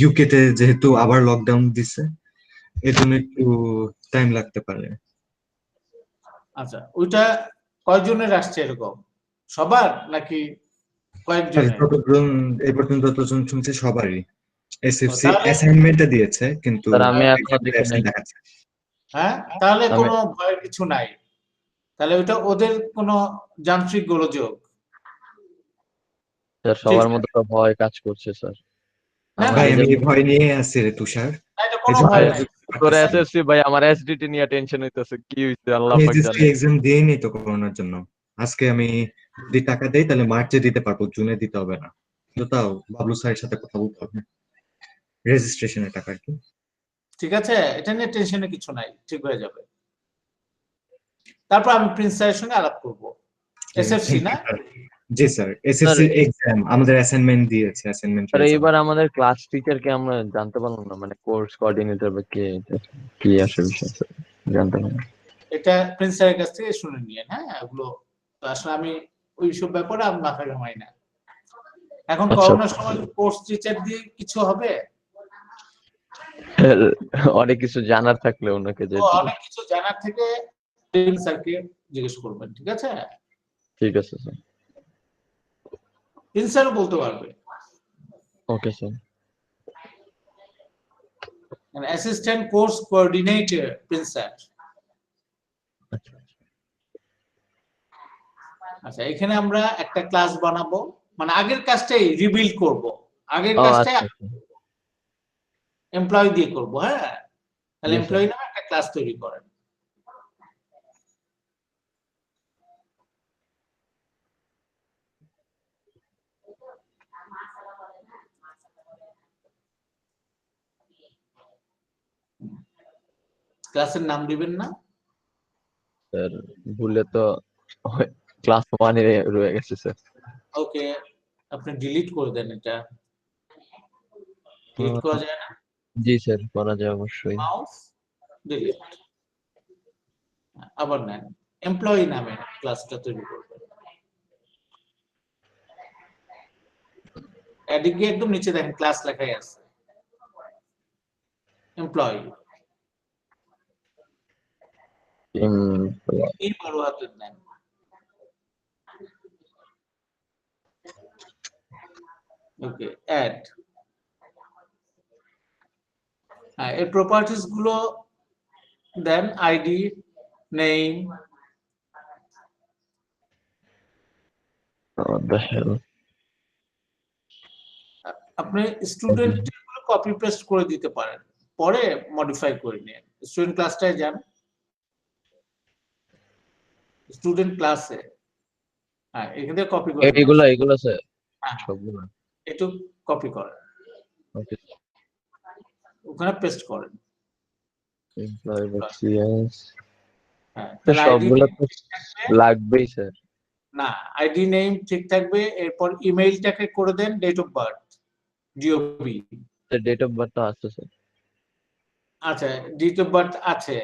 ইউকে তে যেহেতু আবার লকডাউন দিছে, এর জন্য একটু টাইম লাগতে পারে। আচ্ছা, ওইটা কয়জনের আসছে এরকম? সবার নাকি স্যার কয়েকজনের? যতজন এই পর্যন্ত যতজন শুনছি সবারই এসএফসি তাহলে অ্যাসাইনমেন্টটা দিয়েছে, কিন্তু স্যার আমি এখনো exam দেখি নাই। absent দেখাচ্ছে। হ্যাঁ, তাহলে আমি কোনো ভয়ের কিছু নাই। তাহলে ওইটা ওদের কোনো যান্ত্রিক গোলযোগ। স্যার ঠিক সবার মধ্যে তো ভয় কাজ করছে স্যার। না আমার না, ভাই এই যে আমি এই ভয় নিয়ে আছি রে তুষার, এটা এই কোনো জন্য ভয় ভাই নাই। তোর পারতেছি না। এসএসসি ভাই, আমার এসডিটি নিয়ে টেনশন হইতেছে, কি হইছে আল্লাহ আমি পাক এসএসসি জানে। এক্সাম দিইনি তো করোনার জন্য। আজকে আমি যদি টাকা দেই তাহলে মার্চে দিতে পারবো, জুনে দিতে হবে না। কিন্তু তাও বাবলু স্যারের সাথে কথা বলতে হবে, রেজিস্ট্রেশনের টাকা আর কি। ঠিক আছে, এটা নিয়ে টেনশনের কিছু নাই, ঠিক হয়ে যাবে। তারপর আমি প্রিন্স স্যারের সঙ্গে আলাপ করব। এসএফসি থ্যাংক না? You sir. জি স্যার, স্যার এসএসসি এক্সাম আমাদের অ্যাসাইনমেন্ট দিয়েছে, অ্যাসাইনমেন্ট স্যার রেজাল্ট। এইবার আমাদের ক্লাস টিচারকে আমরা জানতে পারলাম না, মানে কোর্স কোঅর্ডিনেটর বা কে এটা, কি আসে বিষয় স্যার জানতে পারলাম। এটা প্রিন্স স্যারের কাছ থেকে শুনে নিয়েন। হ্যাঁ, এগুলো তো আসলে আমি ওইসব ব্যাপারে আমি মাথা ঘামাই না। এখন আচ্ছা, করোনার সময় কোর্স টিচার দিয়ে কিছু হবে? অনেক কিছু জানার থাকলে ওনাকে যে তো অনেক কিছু জানার থেকে প্রিন্স স্যারকে জিজ্ঞেস করবেন, ঠিক আছে? ঠিক আছে স্যার। প্রিন্স স্যারও বলতে পারবে। Okay sir. Assistant course coordinator Prince sir. আচ্ছা, এখানে আমরা একটা ক্লাস বানাবো, মানে আগের কাজটাই রিবিল্ড করব। আগের ও কাজটাই আচ্ছা আচ্ছা। এমপ্লয়ি দিয়ে করব। হ্যাঁ, তাহলে জি স্যার। এমপ্লয়ি নামে একটা ক্লাস তৈরি করেন। ক্লাসের নাম দিবেন না? স্যার ভুলে তো ক্লাস ওয়ানে রয়ে গেছে স্যার। ওকে, আপনি ডিলিট করে দেন এটা। ডিলিট করা যায় না? জি স্যার করা যায় অবশ্যই। মাউস ডিলিট, আবার নেন। এমপ্লয়ি নামে ক্লাসটা তৈরি করবেন। এদিকে একদম নিচে দেখেন ক্লাস লেখাই আছে, এমপ্লয়ি। এই বড় হাতের নেন। ওকে, অ্যাড। হ্যাঁ, এর প্রপার্টিজ গুলো দেন, আইডি, নেম। the hell? আপনি স্টুডেন্ট কপি পেস্ট করে দিতে পারেন, পরে মডিফাই করে নিন। স্টুডেন্ট ক্লাসটায় যান, স্টুডেন্ট ক্লাসে, হ্যাঁ, এখান থেকে কপি করে নিয়ে এইগুলো আসুন। এইগুলো স্যার হ্যাঁ, সবগুলো। একটু কপি করেন, ওকে। ওখানে পেস্ট করেন। এমপ্লয়ি সিএস হ্যাঁ, তো তাহলে আইডি সবগুলো তো লাগবেই স্যার। না, আইডি নেম ঠিক থাকবে। এরপর ইমেইলটাকে করে দেন date of birth, DOB. Date of birth তো আছে স্যার। আচ্ছা, ডেট অফ বার্থ আছে,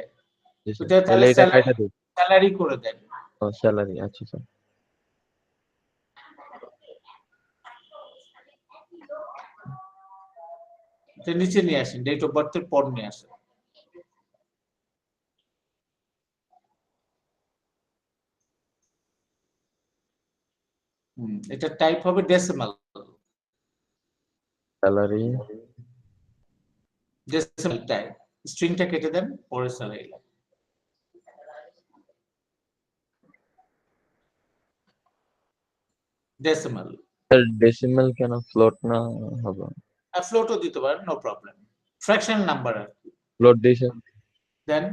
জি স্যার, ওটা তাহলে তাহলে এটা কাইটা দিই। স্যালারি করে দেন। ও স্যালারি, আচ্ছা স্যার। এটা নিচে নিয়ে আসেন, ডেট অফ বার্থের পর নিয়ে আসেন। এটা টাইপ হবে ডেসিমাল। স্যালারি ডেসিমাল টাইপ, স্ট্রিংটা কেটে দেন, পরে স্যালারি। ডেসিমাল। স্যার ডেসিমাল কেন ফ্লোট না হবে? ফ্লোটও দিতে পারেন, নো প্রবলেম। ফ্র্যাকশন নাম্বার আর কি। ফ্লোট দিই স্যার। দেন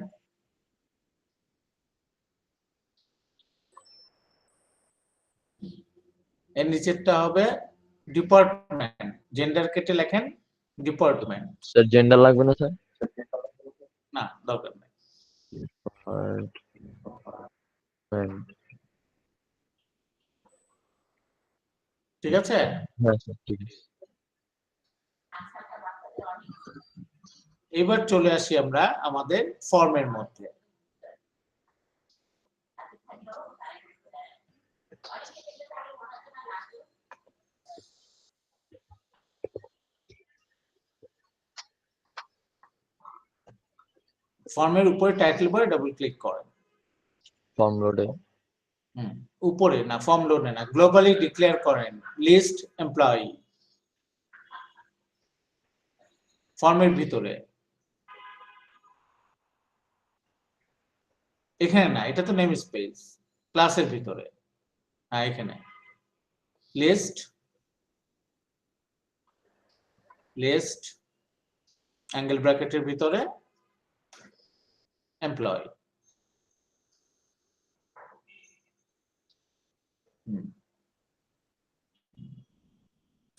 এর নিচেরটা হবে ডিপার্টমেন্ট, জেন্ডার কেটে লেখেন ডিপার্টমেন্ট। স্যার জেন্ডার লাগবে না স্যার? না, দরকার নেই। ডিপার্টমেন্ট। ঠিক আছে? হ্যাঁ স্যার ঠিক আছে। এবার চলে আসি আমরা আমাদের ফর্মের মধ্যে। ফর্মের উপরে টাইটেল বারে ডাবল ক্লিক করেন। ফর্ম লোডে। উপরে না, ফর্ম লোডে না, গ্লোবালি ডিক্লেয়ার করেন লিস্ট এমপ্লয়ি। ফর্মের ভিতরে, এখানে না, এটা তো নেম স্পেস, ক্লাসের ভিতরে। হ্যাঁ, এখানে লিস্ট, লিস্ট অ্যাঙ্গেল ব্র্যাকেটের ভিতরে এমপ্লয়ি।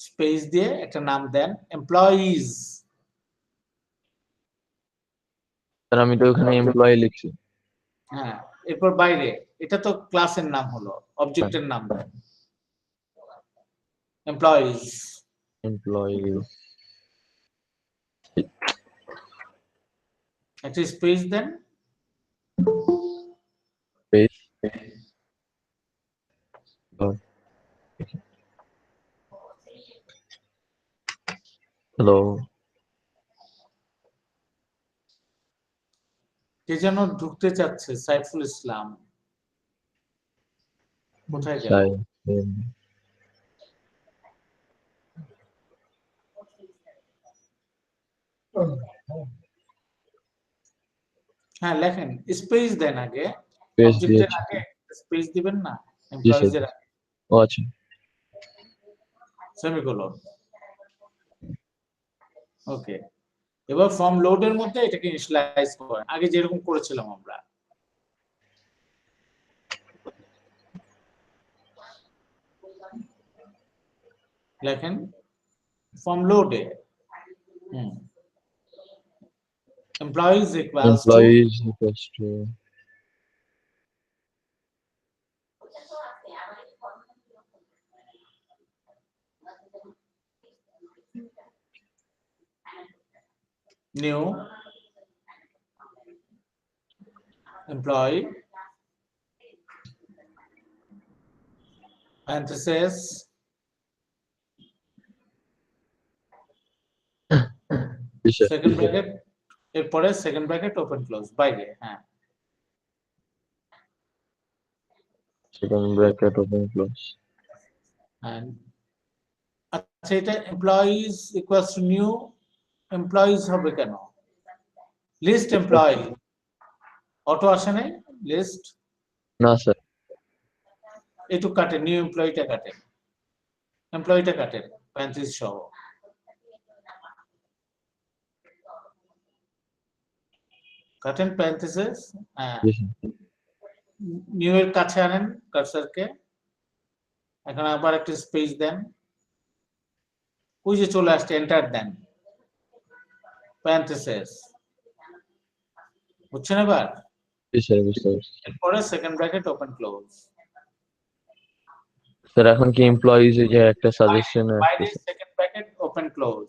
স্পেস দিয়ে একটা নাম দেন, এমপ্লয়িজ। স্যার আমি তো ওখানে এমপ্লয়ি লিখছি। হ্যাঁ, এরপর বাইরে, এটা তো ক্লাসের নাম হলো, অবজেক্টের নাম দেন এমপ্লয়িজ। এমপ্লয়ি। একটা স্পেস দেন, স্পেস। হ্যালো। কে যেন ঢুকতে চাচ্ছে, সাইফুল ইসলাম কোথায় গেল? হ্যাঁ, লেখেন, স্পেস দেন আগে, স্পেস অবজেক্টের দিয়েছি। আগে স্পেস দিবেন না, জি স্যার। এমপ্লয়িজ এর আগে ও আচ্ছা। সেমিকোলন। ওকে, এবার ফর্ম লোডের মধ্যে এটাকে ইনিশিয়ালাইজ করেন, আগে যেরকম করেছিলাম আমরা। লেখেন ফর্ম লোডে employees equals to Employees equals to new employee parenthesis second bracket, এরপরে সেকেন্ড ব্র্যাকেট ওপেন ক্লোজ, বাইরে। হ্যাঁ, second bracket open close. and আচ্ছা, এটা employees equals to new employees হবে কেন? লিস্ট এমপ্লয়ি অটো আসে নাই, লিস্ট না স্যার। একটু কাটেন, নিউ এমপ্লয়িটা কাটেন, এমপ্লয়িটা কাটেন প্যারেন্থেসিস সহ। কাটেন প্যারেন্থেসিস। হ্যাঁ, নিউ এর কাছে আনেন কার্সারকে, এখন আবার একটা স্পেস দেন, ওই যে চলে আসছে, এন্টার দেন প্যারেন্থেসিস। বুঝছেন এবার? জি স্যার, বুঝতে পারছি। এরপরে second bracket open close. Sir এখন কি এমপ্লয়িজ এই যে একটা সাজেশন বাইরে second bracket open close.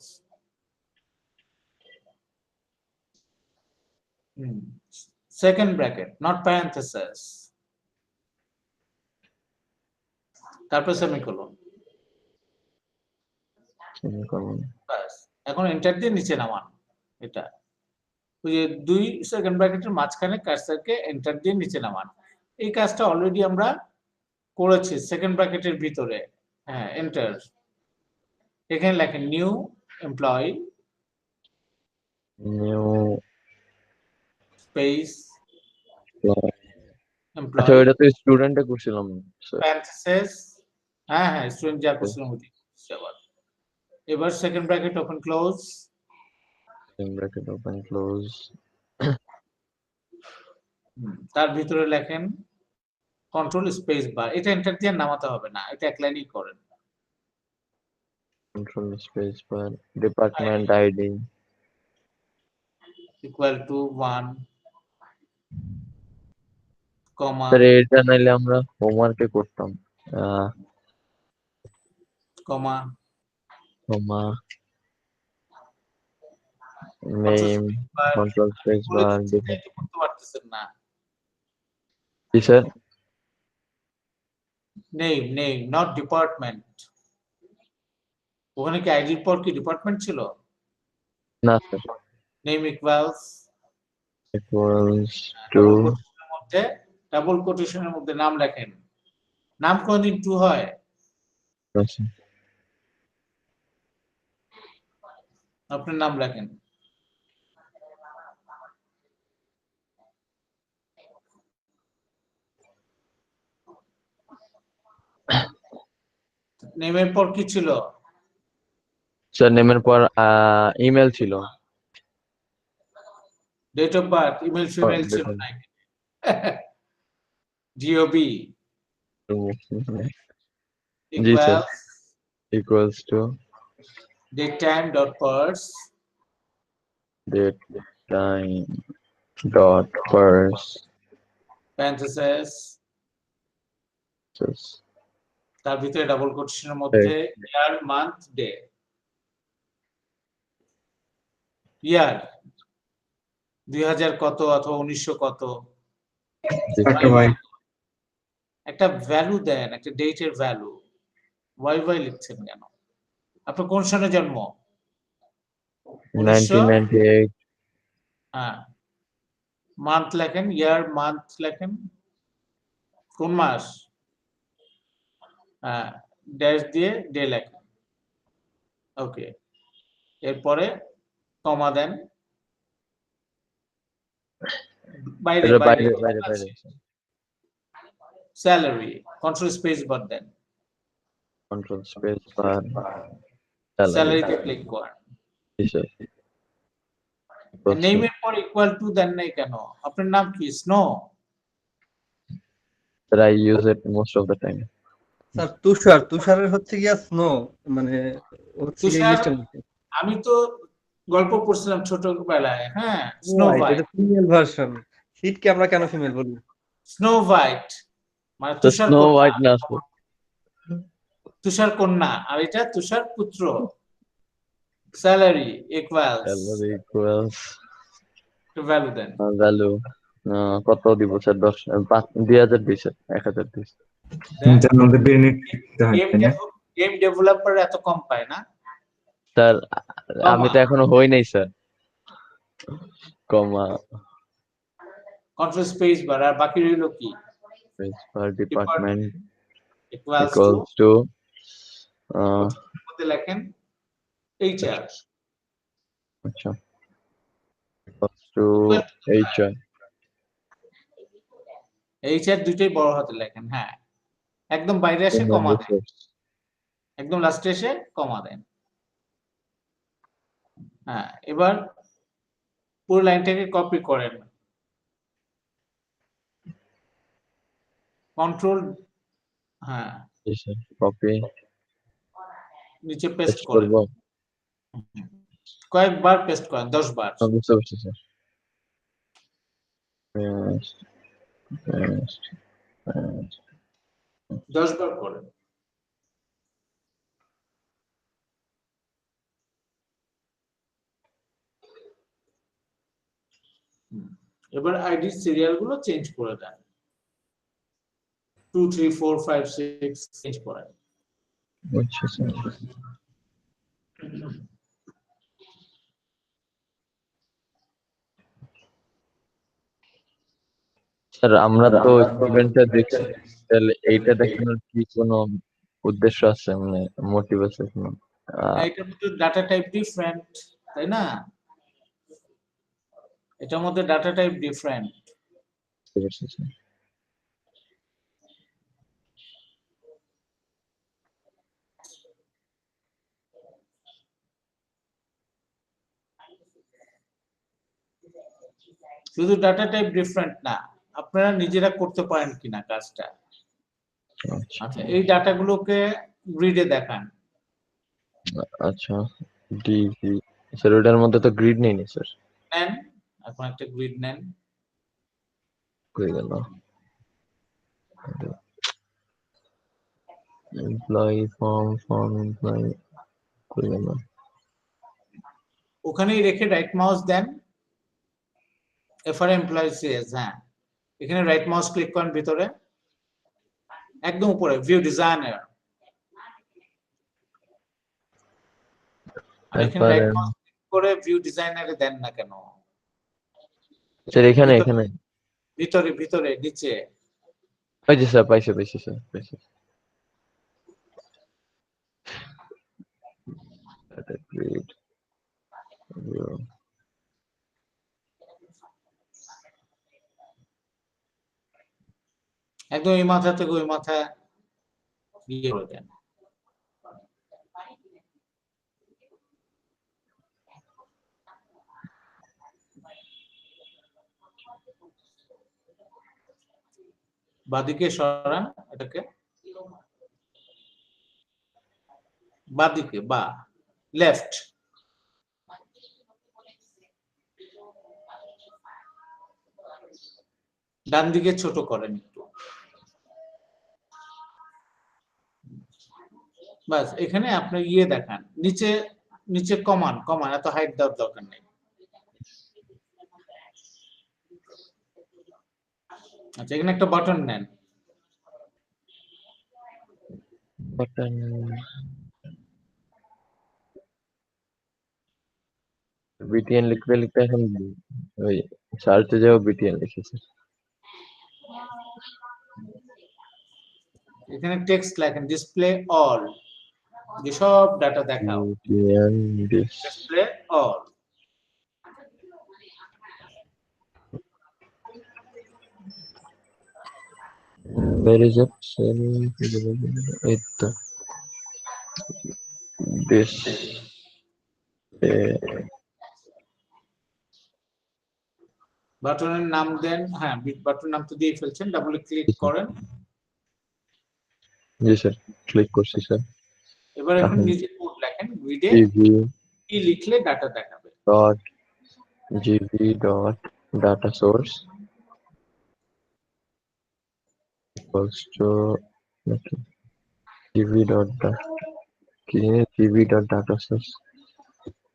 Second bracket, not parenthesis, তারপর সেমিকোলন। বাস, এখন এন্টার দিয়ে নিচে নামান। এটা ওই যে দুই সেকেন্ড ব্র্যাকেটের মাঝখানে কার্সারকে এন্টার দিয়ে নিচে নামান। এই কাজটা অলরেডি আমরা করেছি সেকেন্ড ব্র্যাকেটের ভিতরে। হ্যাঁ, এন্টার। এখানে লেখেন নিউ এমপ্লয়ি নিউ স্পেস আচ্ছা, এমপ্লয়ি ওটা তো স্টুডেন্টে করছিলাম স্যার। প্যারেন্থেসিস। হ্যাঁ হ্যাঁ, স্টুডেন্ট যা করছিলাম ওইটাই করছি আবার। এবার second bracket open close, second bracket open close. তার ভিতরে লেখেন কন্ট্রোল স্পেস বার, এটা এন্টার দিয়ে নামাতে হবে না, এটা এক লাইনই করেন। Control space bar, department ID equal to 1 comma sir এটা নাইলে আমরা হোমওয়ার্কে করতাম comma comma name control space bar করতে পারতেছেন না। জি স্যার নেম নট ডিপার্টমেন্ট। ওখানে কি আইডির পর কি ডিপার্টমেন্ট ছিল? না sir name equals equals to double কোটেশনের মধ্যে নাম লেখেন। নাম কোনদিন টু হয়? আপনার নাম লেখেন। নেমের পর কি ছিল? স্যার নেমের পর ইমেল ছিল date of birth, email female ছিল না। জিওবি জি sir equals equals to date time dot parse date time dot first parenthesis just তার ভিতরে ডাবল কোটেশনের মধ্যে ইয়ার মান্থ ডে। ইয়ার 2000 কত অথবা 1900 কত একটা ভাই একটা ভ্যালু দেন, একটা ডেটের ভ্যালু। ওয়াই লিখছেন কেন? আপনার কোন সনে জন্ম? 1998 হ্যাঁ, মান্থ লেখেন, ইয়ার মান্থ লেখেন, কোন মাস, হ্যাঁ ড্যাশ দিয়ে ডে লেখেন। ওকে, এরপরে কমা দেন, বাইরে এটা বাইরে বাইরে বাইরে বাইরে স্যালারি, কন্ট্রোল স্পেস বার দেন, control space bar স্যালারিতে ক্লিক করেন। নেমের পর ইকুয়াল টু দেন নাই কেন? আপনার নাম কি? Snow? But I use it most of the time. Sir তুষারের হচ্ছে গিয়া স্নো, মানে হচ্ছে গিয়া তুষার ইংলিশটা বলতে। আমি তো গল্প পড়ছিলাম ছোটবেলায়, হ্যাঁ স্নো White, হোয়াইট। এটা ফিমেল ভার্সন। শীতকে আমরা কেন ফিমেল বলি? স্নো হোয়াইট মানে The তুষার Snow কন্যা, White না তুষার কন্যা, আর এটা তুষার পুত্র। Salary equals salary equals value দেন। value কত দিব স্যার 2000 দিছে 1000 দিছে যেন আমাদের বেনিট লিখতে হয় তাই না? গেম ডেভেলপার এত কম পায় না স্যার আমি তো এখনো হই নাই স্যার কমা কন্ট্রোল স্পেস বার, আর বাকি রইল কি? space bar department equals equals to মধ্যে লেখেন এইচআর। আচ্ছা equals to HR এইচআর দুইটাই বড় হাতে লেখেন, হ্যাঁ একদম বাইরে এসে কমা দেন, একদম লাস্টে এসে কমা দেন। হ্যাঁ, এবার পুরো লাইনটাকে কপি করেন, কন্ট্রোল, হ্যাঁ কপি নিচে পেস্ট পেস্ট করেন। করব কয়েকবার পেস্ট করেন, 10 বার। বুঝতে পারছি স্যার Paste, paste, paste. 10 বার করেন। এবার আইডি সিরিয়াল গুলো চেঞ্জ করে দেন, 2 3 4 5 6 চেঞ্জ করেন। আচ্ছা স্যার স্যার আমরা তো স্টুডেন্টটা দেখছি তাহলে এইটা দেখানোর কি কোনো উদ্দেশ্য আছে মানে মোটিভ আছে কোনো এটার মধ্যে ডাটা টাইপ ডিফারেন্ট, তাই না? এটার মধ্যে ডাটা টাইপ ডিফারেন্ট। শুধু ডাটা টাইপ ডিফারেন্ট না, আপনারা নিজেরা করতে পারেন কিনা কাজটা। আচ্ছা আচ্ছা, এই ডাটাগুলোকে গ্রিডে দেখান। আচ্ছা ডিভি স্যার ওটার মধ্যে তো গ্রিড নেই স্যার, নেন, এখন একটা গ্রিড নেন। কই গেল এমপ্লয়ি ফর্ম এমপ্লয়ি কই গেল? ওখানেই রেখে রাইট মাউস দেন, এফআর এমপ্লয়ি সিএস, হ্যাঁ এখানে রাইট মাউস ক্লিক করেন ভিতরে, একদম উপরে ভিউ ডিজাইনার, আর এখানে এরপরে রাইট মাউস ক্লিক করে ভিউ ডিজাইনারে দেন না কেন? স্যার এখানে ভিতরে এখানে ভিতরে ভিতরে নিচে। ওই যে স্যার পাইছি স্যার পাইছি। Data grid, view. একদম এই মাথা থেকে ওই মাথা ইয়ে করে দেন। বাদিকে সরান এটাকে, বাদিকে, বা লেফট, ডান দিকে ছোট করেন একটু, বাস এখানে আপনি ইয়ে দেখান, নিচে নিচে কমান কমান, এত হাইট দেওয়ার দরকার নেই। আচ্ছা, এখানে একটা বাটন নেন, Button BTN লিখতে এখন ওই সার্চে যাও BTN লিখেছে। এখানে টেক্সট লেখেন ডিসপ্লে অল, যেসব ডাটা দেখাও, BTN this display all. where is it? It this বাটনের নাম দেন, হ্যাঁ বাটনের নাম তো দিয়ে ফেলছেন, ডাবল ক্লিক করেন। জি স্যার ক্লিক করছি স্যার। এবার এখন এখন নিচে কোড লেখেন, গ্রিডে tv কি লিখলে ডাটা দেখাবে। dot gv dot data source equals to gv dot gv dot data source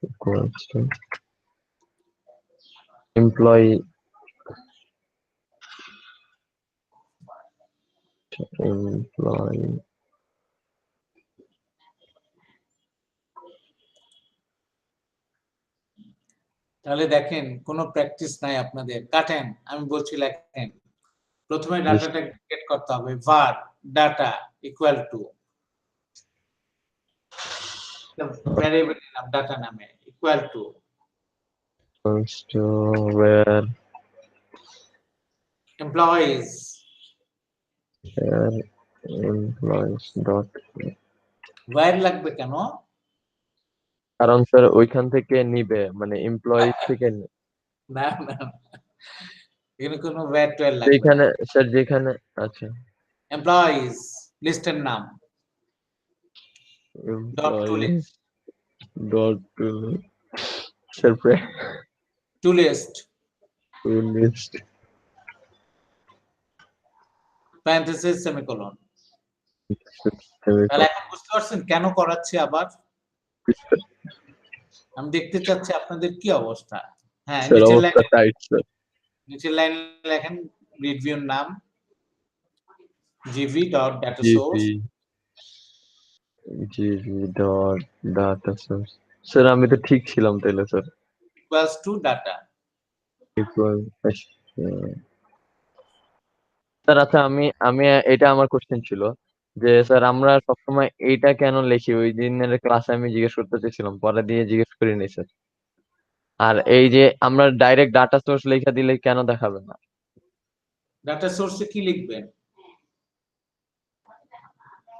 equals to employee তাহলে দেখেন কোনো প্র্যাকটিস নাই আপনাদের, কাটেন, আমি বলছি লেখেন। প্রথমে ডাটাটা ক্রিয়েট করতে হবে, var data equal to variable নাম ডাটা নামে equal to equals to where employees, employees dot where লাগবে কেন? কারণ স্যার ওইখান থেকে নিবে মানে এমপ্লয়িজ থেকে না না, এখানে কোনো where টুয়ার লাগবে না। যেখানে স্যার যেখানে আচ্ছা employees লিস্টের নাম dot to employees dot sir to list list parenthesis semicolon. তাহলে এখন বুঝতে পারছেন কেন করাচ্ছি আবার? আমি দেখতে চাচ্ছি আপনাদের কি অবস্থা। হ্যাঁ, স্যার নিচের অবস্থা লাইন, টাইট স্যার নিচের লাইন লেখেন গ্রিড ভিউর নাম gv dot data source gv dot data source sir আমি তো ঠিক ছিলাম তাহলে sir equals to data। Sir আচ্ছা আমি আমি এটা আমার কোশ্চেন ছিল যে স্যার আমরা সবসময় এইটা কেন লিখি, ওই দিনের ক্লাসে আমি জিজ্ঞেস করতে চাইছিলাম, পরে দিয়ে জিজ্ঞেস করিনি স্যার। আর এই যে আমরা ডাইরেক্ট ডাটা সোর্স লেখা দিলে কেন দেখাবে না? ডাটা সোর্সে কি লিখবেন?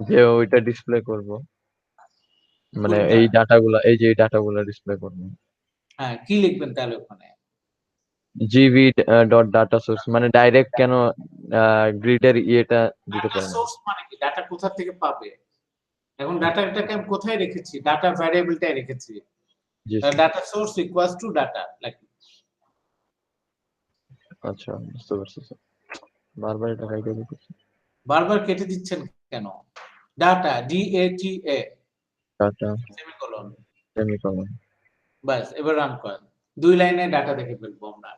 যে ওইটা ডিসপ্লে করব মানে কোনটা? এই ডাটাগুলা, এই যে এই ডাটাগুলা ডিসপ্লে করব। হ্যাঁ, কি লিখবেন তাহলে ওখানে? জিবি ডট ডাটা সোর্স মানে ডাইরেক্ট কেন গ্রিডের ইয়েটা দিতে ডাটা পারে না? সোর্স মানে কি, ডাটা কোথা থেকে পাবে? এখন ডাটাটাকে আমি কোথায় রেখেছি? ডাটা ভ্যারিয়েবলটাই রেখেছি। জি তাহলে sir. Data source equals to data, like আচ্ছা বুঝতে পারছি স্যার, বারবার এটা কাইটা দিতেছি। বারবার কেটে দিচ্ছেন কেন? Data, DATA, data semicolon. Semicolon. বাস, এবার রান করেন। 2 লাইনে ডাটা দেখে ফেলবো আমরা।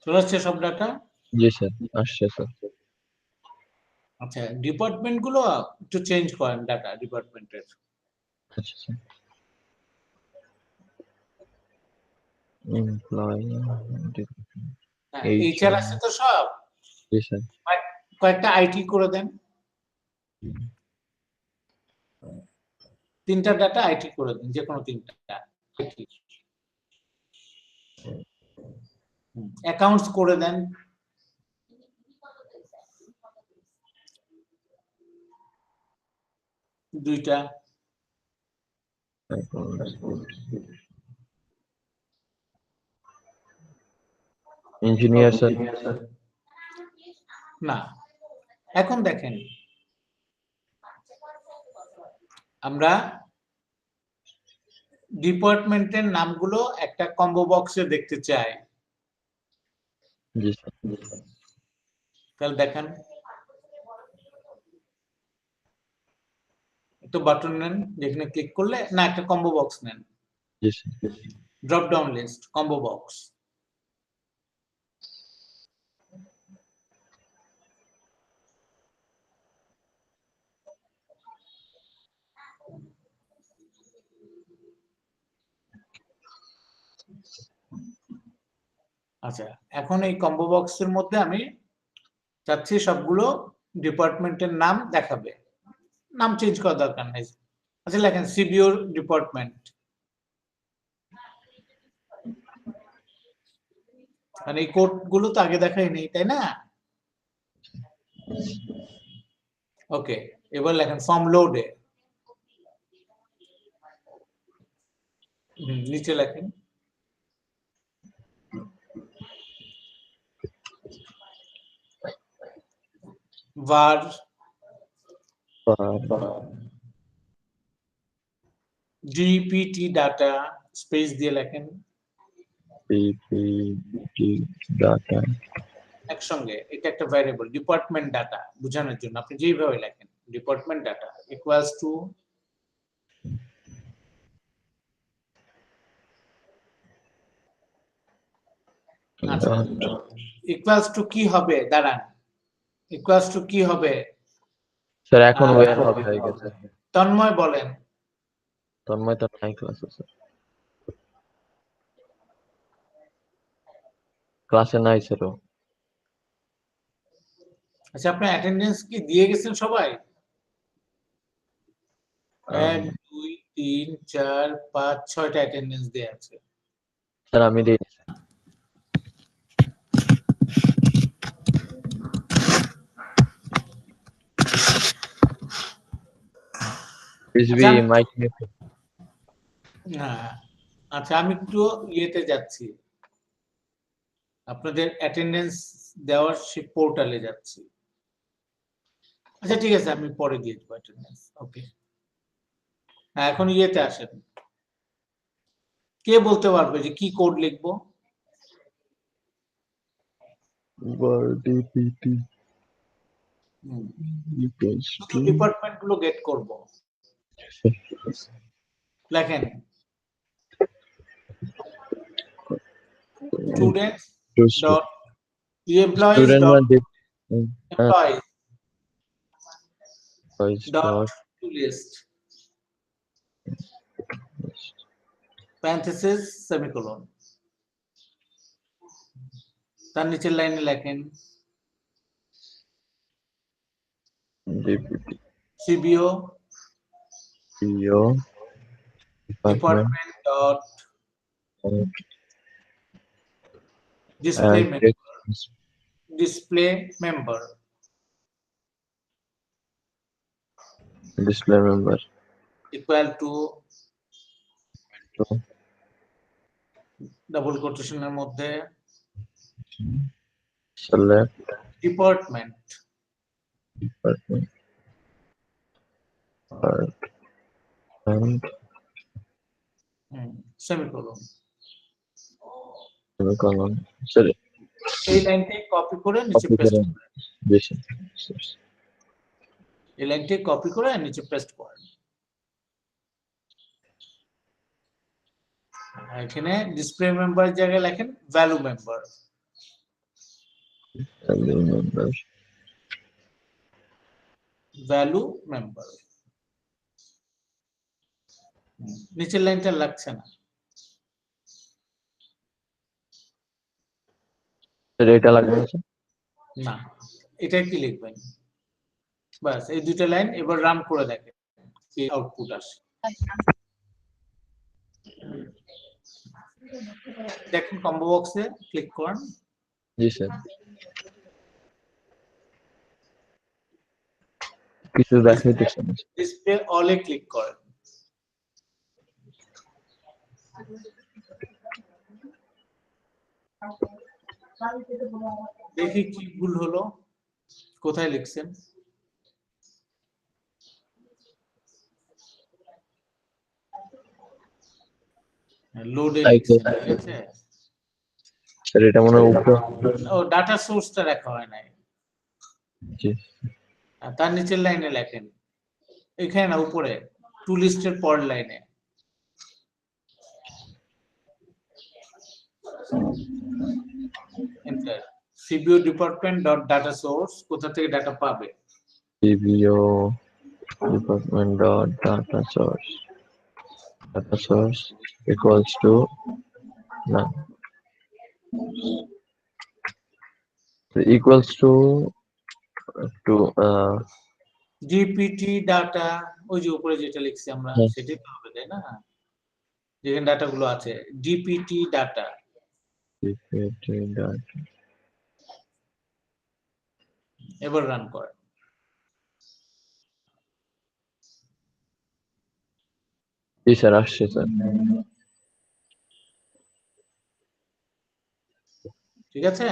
চলে আসছে সব ডাটা। জি স্যার আসছে স্যার। আচ্ছা, ডিপার্টমেন্ট গুলো একটু চেঞ্জ করেন, ডাটা ডিপার্টমেন্টের। আচ্ছা স্যার। এমপ্লয়ি এইচআর আছে তো সব, জি স্যার। কয়েকটা আইটি করে দেন। 3টা ডাটা আইটি করে দেন, যে কোনো 3টা আইটি। অ্যাকাউন্টস করে দেন। দুইটা। Engineer sir. না, এখন দেখেন আমরা ডিপার্টমেন্টের নামগুলো একটা কম্বো বক্সে দেখতে চাই। জি স্যার। তাহলে দেখেন, একটা বাটন নেন, যেখানে ক্লিক করলে না একটা কম্বো বক্স নেন, জি sir. Drop down list, combo box. আচ্ছা, এখন এই কম্বো বক্সের মধ্যে আমি চাচ্ছি সবগুলো ডিপার্টমেন্টের নাম দেখাবে। নাম চেঞ্জ করার দরকার নেই। আচ্ছা লেখেন সিবিওর ডিপার্টমেন্ট, মানে এই কোড গুলো তো আগে দেখাই নেই, তাই না? ওকে, এবার লেখেন ফর্ম লোডে, নিচে লেখেন var dpt ডাটা, স্পেস দিয়ে লেখেন পিপিটি ডাটা। একসঙ্গে। এটা একটা ভ্যারিয়েবল, ডিপার্টমেন্ট ডাটা বোঝানোর জন্য আপনি যেইভাবে লেখেন ডিপার্টমেন্ট ডাটা ইকুয়ালস টু আচ্ছা, ইকুয়ালস টু কি হবে? দাঁড়ান, ইকুয়ালস টু কি হবে? স্যার এখন ওয়্যার হাউস হয়ে গেছে। তন্ময় বলেন। তন্ময় তো নাই ক্লাসে স্যার, ক্লাসে নাই স্যার ও। আচ্ছা, আপনার অ্যাটেন্ডেন্স কি দিয়ে গেছেন সবাই? 1 2 3 4 5 6টা অ্যাটেন্ডেন্স দেয়া আছে। স্যার আমি দিই। রিজভি মাইক নিয়ে। হ্যাঁ, আচ্ছা আমি একটু ইয়েতে যাচ্ছি, আপনাদের অ্যাটেন্ডেন্স দেওয়ার সেই পোর্টালে যাচ্ছি। আচ্ছা ঠিক আছে, আমি পরে দিয়ে দেবো অ্যাটেন্ডেন্স। ওকে, হ্যাঁ এখন ইয়েতে আসেন। কে বলতে পারবে যে কি কোড লিখবো? ডিপিটি ইকুয়ালস টু ডিপার্টমেন্ট গুলো গেট করব। লেখেন students dot employees students dot মানে employees dot to list parenthesis semicolon. তার নিচের লাইনে লেখেন DPT CBO PO department department dot display member display member equal to double quotation এর মধ্যে select department department and semicolon semicolon sorry এই লাইনটি copy করে নিচে copy পেস্ট করে বেশি এই লাইনটি কপি করে নিচে পেস্ট করেন এখানে ডিসপ্লে মেম্বার জায়গায় লেখেন value member member value member নিচের লাইনটা লাগছে না এটা লাগবে না এটা কি লিখবেন বাস এই দুটো লাইন এবার রান করে দেখেন কি আউটপুট আসে দেখেন কম্বো বক্সে ক্লিক করেন জি স্যার কিছু দেখাইতেছে না ডিসপ্লে অলে ক্লিক করেন দেখি কি ভুল হলো কোথায় লিখছেন লোডে লিখছেন ঠিক আছে স্যার এটা মনে হয় উপরে ও ডাটা সোর্সটা রাখা হয় নাই জি আর তার নিচের লাইনে লেখেন এখানে না উপরে টু লিস্টের পর লাইনে enter সিবিও department dot data source কোথা থেকে ডাটা পাবে CBO department dot data source equals to none equals to DPT data ওই যে উপরে যেটা লিখছি আমরা হ্যাঁ। সেটাই তো হবে তাই না যেখানে ডাটা গুলো আছে ডিপিটি ডাটা data এবার রান করে জি স্যার আসছে স্যার ঠিক আছে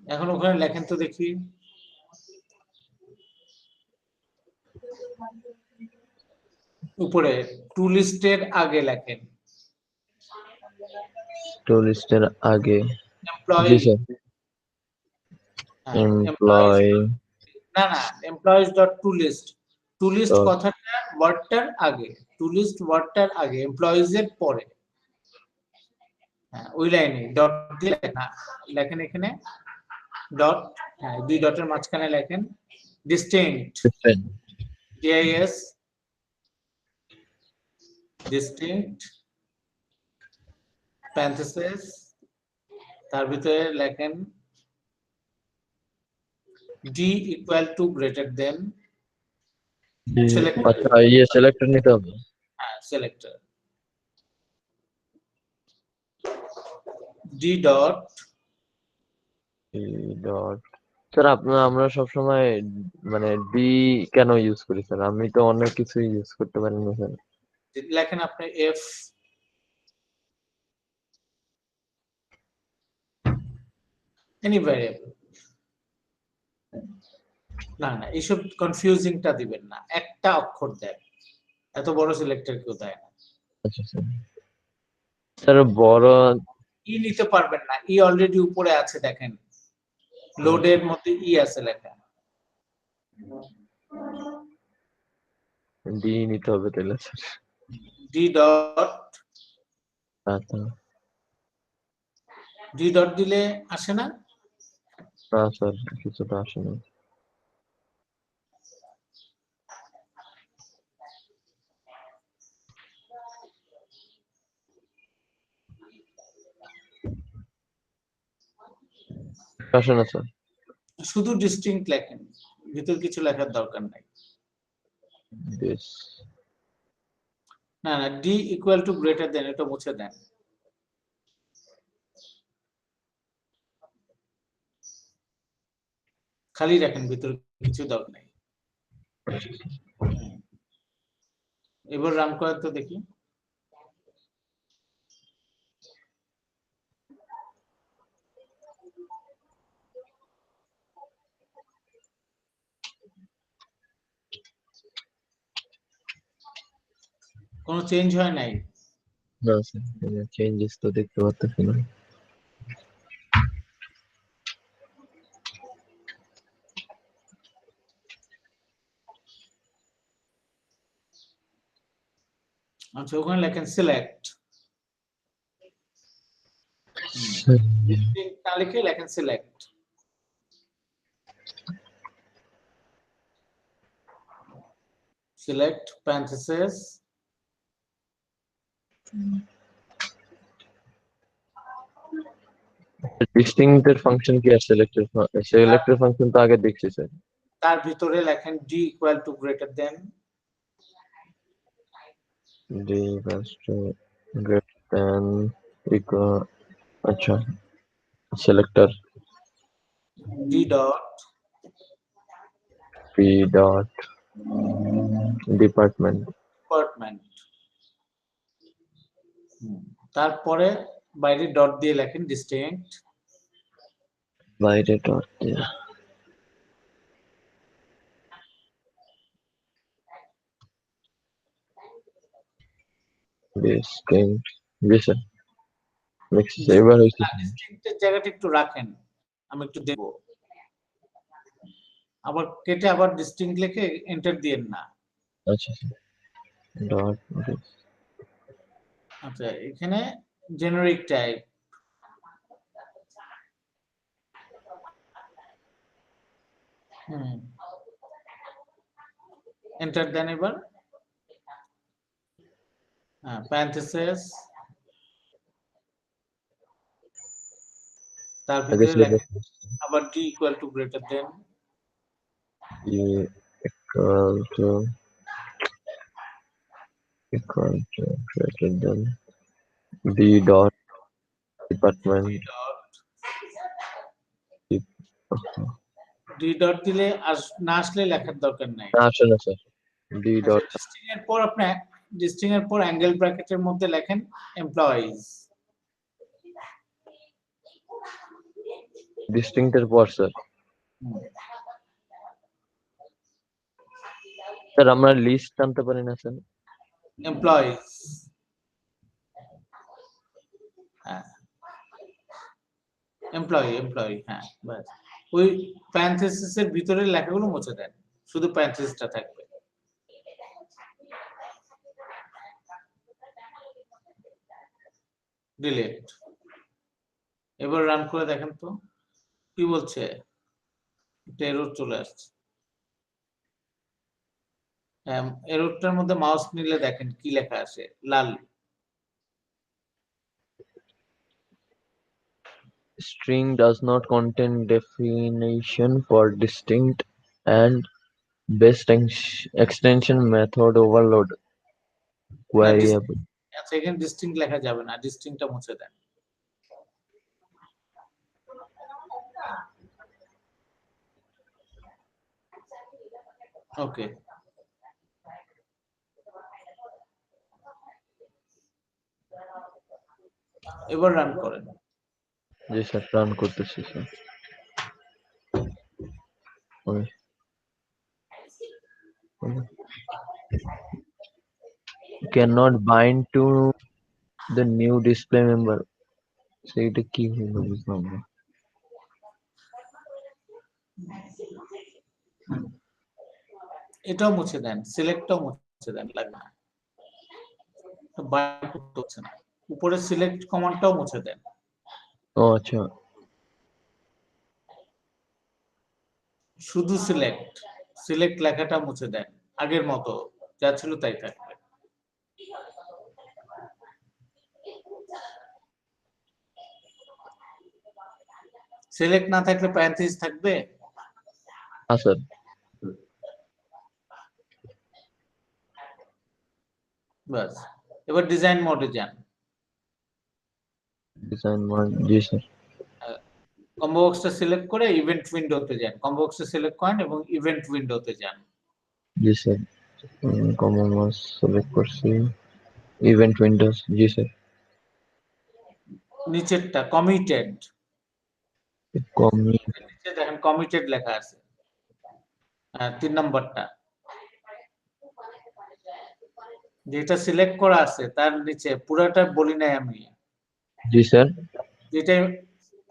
এখন ওখানে লেখেন তো দেখি উপরে টু লিস্টের আগে লেখেন টু লিস্টের আগে এমপ্লয়ি জি স্যার এমপ্লয় না না employees dot to list Dot. কথাটা ওয়ার্ডটার আগে টু লিস্ট ওয়ার্ডটার আগে এমপ্লয়িজ এর পরে হ্যাঁ ওই লাইনে ডট দিয়ে লেখেন এখানে ডট হ্যাঁ দুই ডটের মাঝখানে লেখেন ডিস্টিংক্ট ডিআইএস ডিস্টিংক্ট প্যারেনথেসিস তার ভিতরে লেখেন ডি ইকুয়াল টু গ্রেটার দেন আচ্ছা সিলেক্টর নিতে হবে selector d dot dot sir আমরা সবসময় মানে ডি কেন ইউজ করি স্যার আমি তো অনেক কিছু ইউজ করতে পারি না স্যার লেখেন আপনি f any variable না না এইসব কনফিউজিংটা দিবেন না একটা অক্ষর দেন এত বড় সিলেক্টর কেউ দেয় না আচ্ছা স্যার স্যার বড় ই নিতে পারবেন না ই অলরেডি উপরে আছে দেখেন লোডের মধ্যে ই আছে লেখা ডি নিতে হবে তাহলে স্যার ডি ডট আচ্ছা ডি ডট দিলে আসে না না স্যার কিছুটা আসে না আসে না স্যার। শুধু ডিস্টিংক্ট লেখেন, ভিতর কিছু লেখার দরকার নাই। দিস না না, ডি ইকুয়াল টু গ্রেটার দেন, এটা মুছে দেন। খালি রাখেন, ভিতর কিছু দরকার নাই। এবার রান করেন তো দেখি। কোনো চেঞ্জ হয় নাই। না স্যার, চেঞ্জেস তো দেখতে পাচ্ছি না। আচ্ছা, ওখানে লেখেন সিলেক্ট, ডিস্টিংক্ট না লিখে লেখেন সিলেক্ট। সিলেক্ট parenthesis ডিস্টিংক্টের ফাংশন কি আর সিলেক্টের ফাংশন তো আগে দেখছি স্যার। তার ভিতরে লেখেন ডি ইকুয়াল টু গ্রেটার দেন, D equals to greater than equal, আচ্ছা selector D dot P dot department. Department. তারপরে বাইরে ডট দিয়ে লেখেন ডিস্টিংক্ট, বাইরে ডট দিয়ে ডিস্টিংক্ট। জি স্যার, নেক্সট এবার হয়েছে। ডিস্টিংক্টের জায়গাটা একটু রাখেন, আমি একটু দেখব। আবার কেটে আবার ডিস্টিংক্ট লিখে এন্টার দিয়েন না। আচ্ছা স্যার, ডট আচ্ছা, এখানে জেনারিক টাইপ, এন্টার দেন এবার। হ্যাঁ, প্যারেনথেসিস, তার ভিতরে লেখেন আবার D equal to greater then, equal to greater than d dot department D dot দিলে না আসলে লেখার দরকার নাই। না আসে না স্যার, d dot ডিস্টিং এর পর আপনি ডিস্টিং এর পর অ্যাঙ্গেল ব্র্যাকেটের মধ্যে লেখেন এমপ্লয়িজ। distinct এর পর স্যার। স্যার আমরা লিস্ট আনতে পারি না স্যার? এমপ্লয়িজ, হ্যাঁ এমপ্লয়ি, হ্যাঁ বাস। ওই প্যারেনথেসিস এর ভিতরে লেখাগুলো মুছে দেন, শুধু প্যারেনথেসিসটা থাকবে। ডিলিট। এবার রান করে দেখেন তো কি বলছে। একটা এরর চলে আসছে। এররটার মধ্যে মাউস নিলে দেখেন কি লেখা আসে, লাল। string does not contain definition for distinct and best extension method overload variable. আচ্ছা, এখানে ডিস্টিংক্ট লেখা যাবে না, ডিস্টিংক্টটা মুছে দেন। ওকে, এবার রান করেন। জি স্যার, রান করতেছি sir. cannot bind to the new display member, সেইটা কি হলো বুঝলাম না। এটাও মুছে দেন, সিলেক্টটাও মুছে দেন, লাগবে না, বাইরে করতে হচ্ছে না। উপরে সিলেক্ট কমান্ডটাও মুছে দেন। ও আচ্ছা, শুধু সিলেক্ট লেখাটা মুছে দেন, আগের মতো যা ছিল তাই থাকবে। সিলেক্ট না থাকলে প্যারেন্থেসিস থাকবে। হ্যাঁ স্যার। বাস, এবার ডিজাইন মোডে যান। ডিজাইন মোড, জি স্যার। কম্বো বক্সটা সিলেক্ট করে ইভেন্ট উইন্ডোতে যান, কম্বো বক্সটা সিলেক্ট করেন এবং ইভেন্ট উইন্ডোতে যান। জি স্যার, কমন ওয়াজ সিলেক্ট করছি, ইভেন্ট উইন্ডোজ, জি স্যার। নিচেরটা কমিটেড, কমি নিচে দেখেন কমিটেড লেখা আছে, 3 নম্বরটা যেটা সিলেক্ট করা আছে তার নিচে, পুরোটা বলি নাই আমি, জি স্যার। যেটা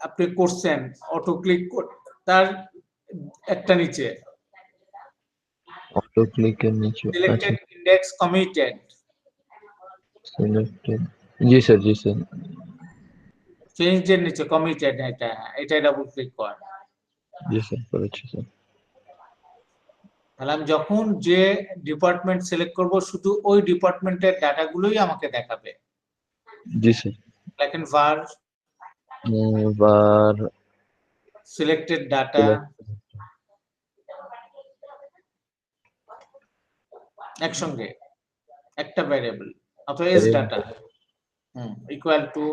আপনি করছেন অটো ক্লিক তার একটা নিচে অটো ক্লিকের নিচে, আচ্ছা সিলেক্টেড ইন্ডেক্স কমিটেড, সিলেক্টেড, জি স্যার, জি স্যার। চেঞ্জ এর নিচে কমিটেড, এটা ডাবল ক্লিক করেন। জি স্যার, করেছি স্যার। তাহলে আমি যখন যে ডিপার্টমেন্ট সিলেক্ট করব শুধু ওই ডিপার্টমেন্টের ডাটাগুলোই আমাকে দেখাবে। জি স্যার। লেখেন var var সিলেক্টেড ডাটা একসঙ্গে একটা ভ্যারিয়েবল অথবা S data equal to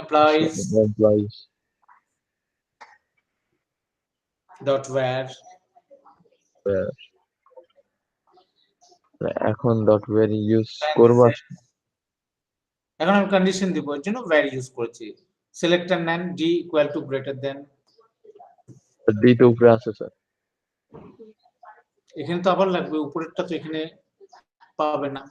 employees dot var। এখন ডট ভেরি ইউজ করবো। এখন আমি কন্ডিশন দিব, এর জন্য var ইউজ করেছি। সিলেক্টর নেন d ইকুয়াল টু গ্রেটার দেন, ডি তো উপরে আছে স্যার। এখানে তো আবার লাগবে, উপরেরটা তো এখানে পাবে না।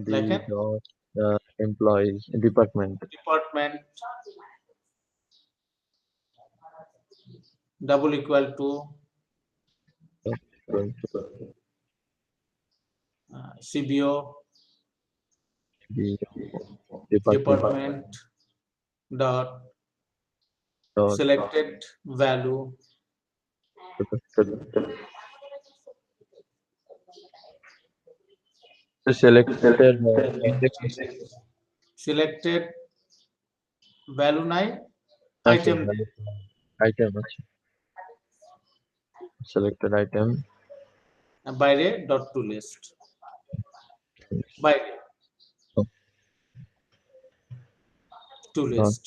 D dot employees department, department double equal two cbo department dot selected value selected index selected value নাই item item আছে, selected item বাইরে dot to list বাইরে to list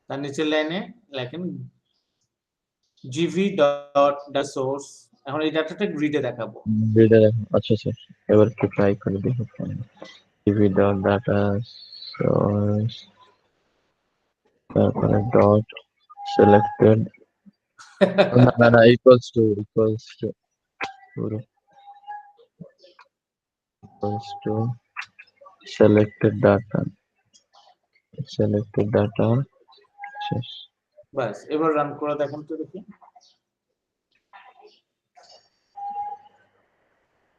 তার নিচের লাইনে লেখেন gv dot the source। এখন এই ডাটাটা গ্রিডে দেখাবো। আচ্ছা স্যার, এবার একটু ট্রাই করে দেখি। gv dot data source, তারপরে dot selected না equals to selected data শেষ। বাস, এবার রান করে দেখেন তো দেখি।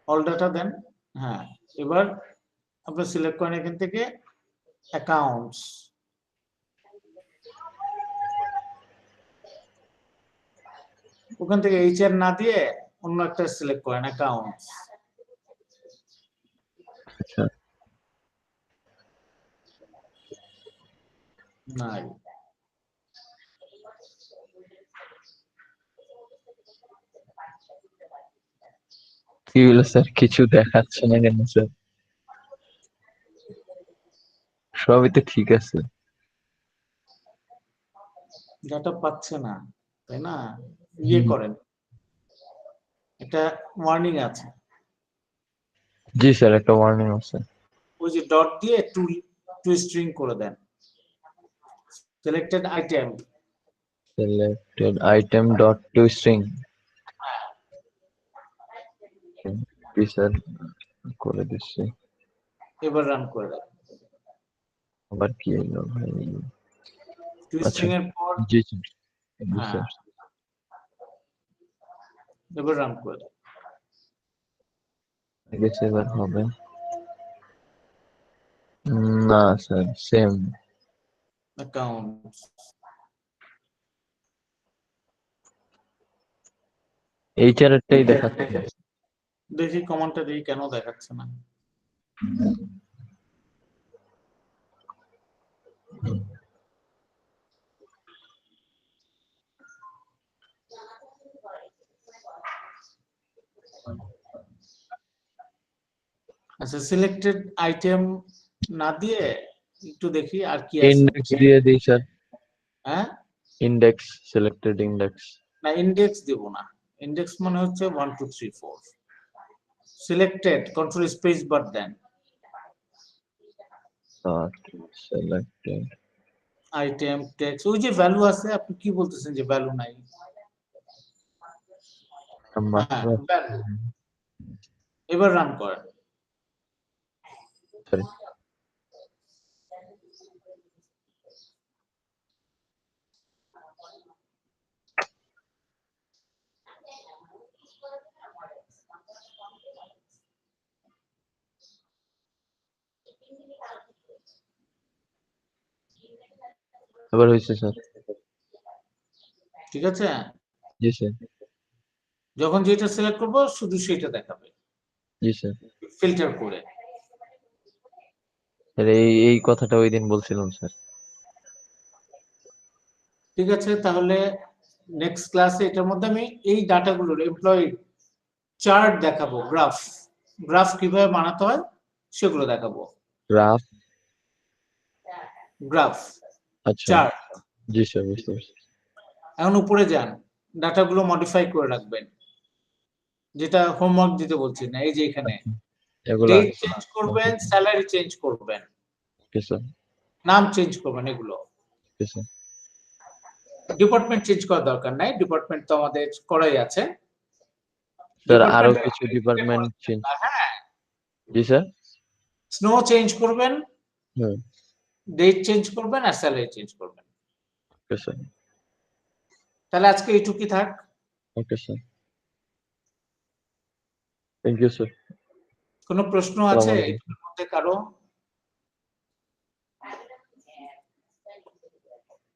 অল ডাটা দেন, হ্যাঁ এবার আপনি সিলেক্ট করেন এখান থেকে অ্যাকাউন্টস, ওখান থেকে এইচআর না দিয়ে অন্য একটা সিলেক্ট করেন অ্যাকাউন্টস। আচ্ছা, নাই কি হলো স্যার, কিছু দেখাচ্ছে না কেন স্যার? সবই তো ঠিক আছে। ডাটা পাচ্ছে না, তাই না? ইয়ে করেন, এটা ওয়ার্নিং আছে। জি স্যার, একটা ওয়ার্নিং আছে। ওই যে ডট দিয়ে টু স্ট্রিং করে দেন, selected item dot to string. জি স্যার, করে দিচ্ছি। এবার রান করে দেন। আবার কি হলো ভাই? টু আচ্ছা, স্ট্রিং এর পর জি স্যার, জি হ্যাঁ স্যার। এবার রান করে দেন। গেছে, এবার হবে না স্যার, সেম অ্যাকাউন্টস এই চারটাই দেখাচ্ছে। দেখি কমান্ডটা দেখি কেন দেখাচ্ছে না। আচ্ছা, সিলেক্টেড আইটেম না দিয়ে একটু দেখি আর কি আছে। ইন্ডেক্স দিয়ে দিই স্যার, হ্যাঁ, ইন্ডেক্স, সিলেক্টেড ইন্ডেক্স। না ইন্ডেক্স দিব না। ইন্ডেক্স মানে হচ্ছে 1 2 3 4। সিলেক্টেড কন্ট্রোল স্পেস বার দেন, সিলেক্টেড আইটেম টেক্সট, ওই যে ভ্যালু আছে, আপনি কি বলতেছেন যে ভ্যালু নাই? হ্যাঁ, ভ্যালু। এবার রান করেন। সরি, এবার হয়েছে স্যার। ঠিক আছে, জি স্যার, যখন যেটা সিলেক্ট করব শুধু সেটা দেখাবে জি স্যার। ফিল্টার করে। স্যার এই কথাটা ওই দিন বলছিলাম স্যার। ঠিক আছে, তাহলে নেক্সট ক্লাসে এটার মধ্যে আমি এই ডাটাগুলোর এমপ্লয়ি চার্ট দেখাবো, গ্রাফ। গ্রাফ কিভাবে বানাতে হয় সেগুলো দেখাবো। গ্রাফ, গ্রাফ আচ্ছা, চার্ট। জি স্যার, বুঝতে পারছি। এখন উপরে যান, ডাটাগুলো মডিফাই করে রাখবেন, যেটা হোমওয়ার্ক দিতে বলছি না। এই যে এখানে এগুলা ডেট চেঞ্জ করবেন, স্যালারি চেঞ্জ করবেন, ওকে স্যার, নাম চেঞ্জ করবেন, এগুলো। Okay sir. ডিপার্টমেন্ট চেঞ্জ করার দরকার নাই, ডিপার্টমেন্ট তো আমাদের করাই আছে। স্যার আরো ডিপার্টমেন্ট কিছু ডিপার্টমেন্ট চেঞ্জ, হ্যাঁ, জি স্যার। স্নো চেঞ্জ করবেন, হুম, ডেট চেঞ্জ করবেন আর স্যালারি চেঞ্জ করবেন। ওকে স্যার, তাহলে আজকে এইটুকুই থাক। Okay sir, thank you sir. কোনো প্রশ্ন আছে আসসালামু আলাইকুম। এটার মধ্যে কারো?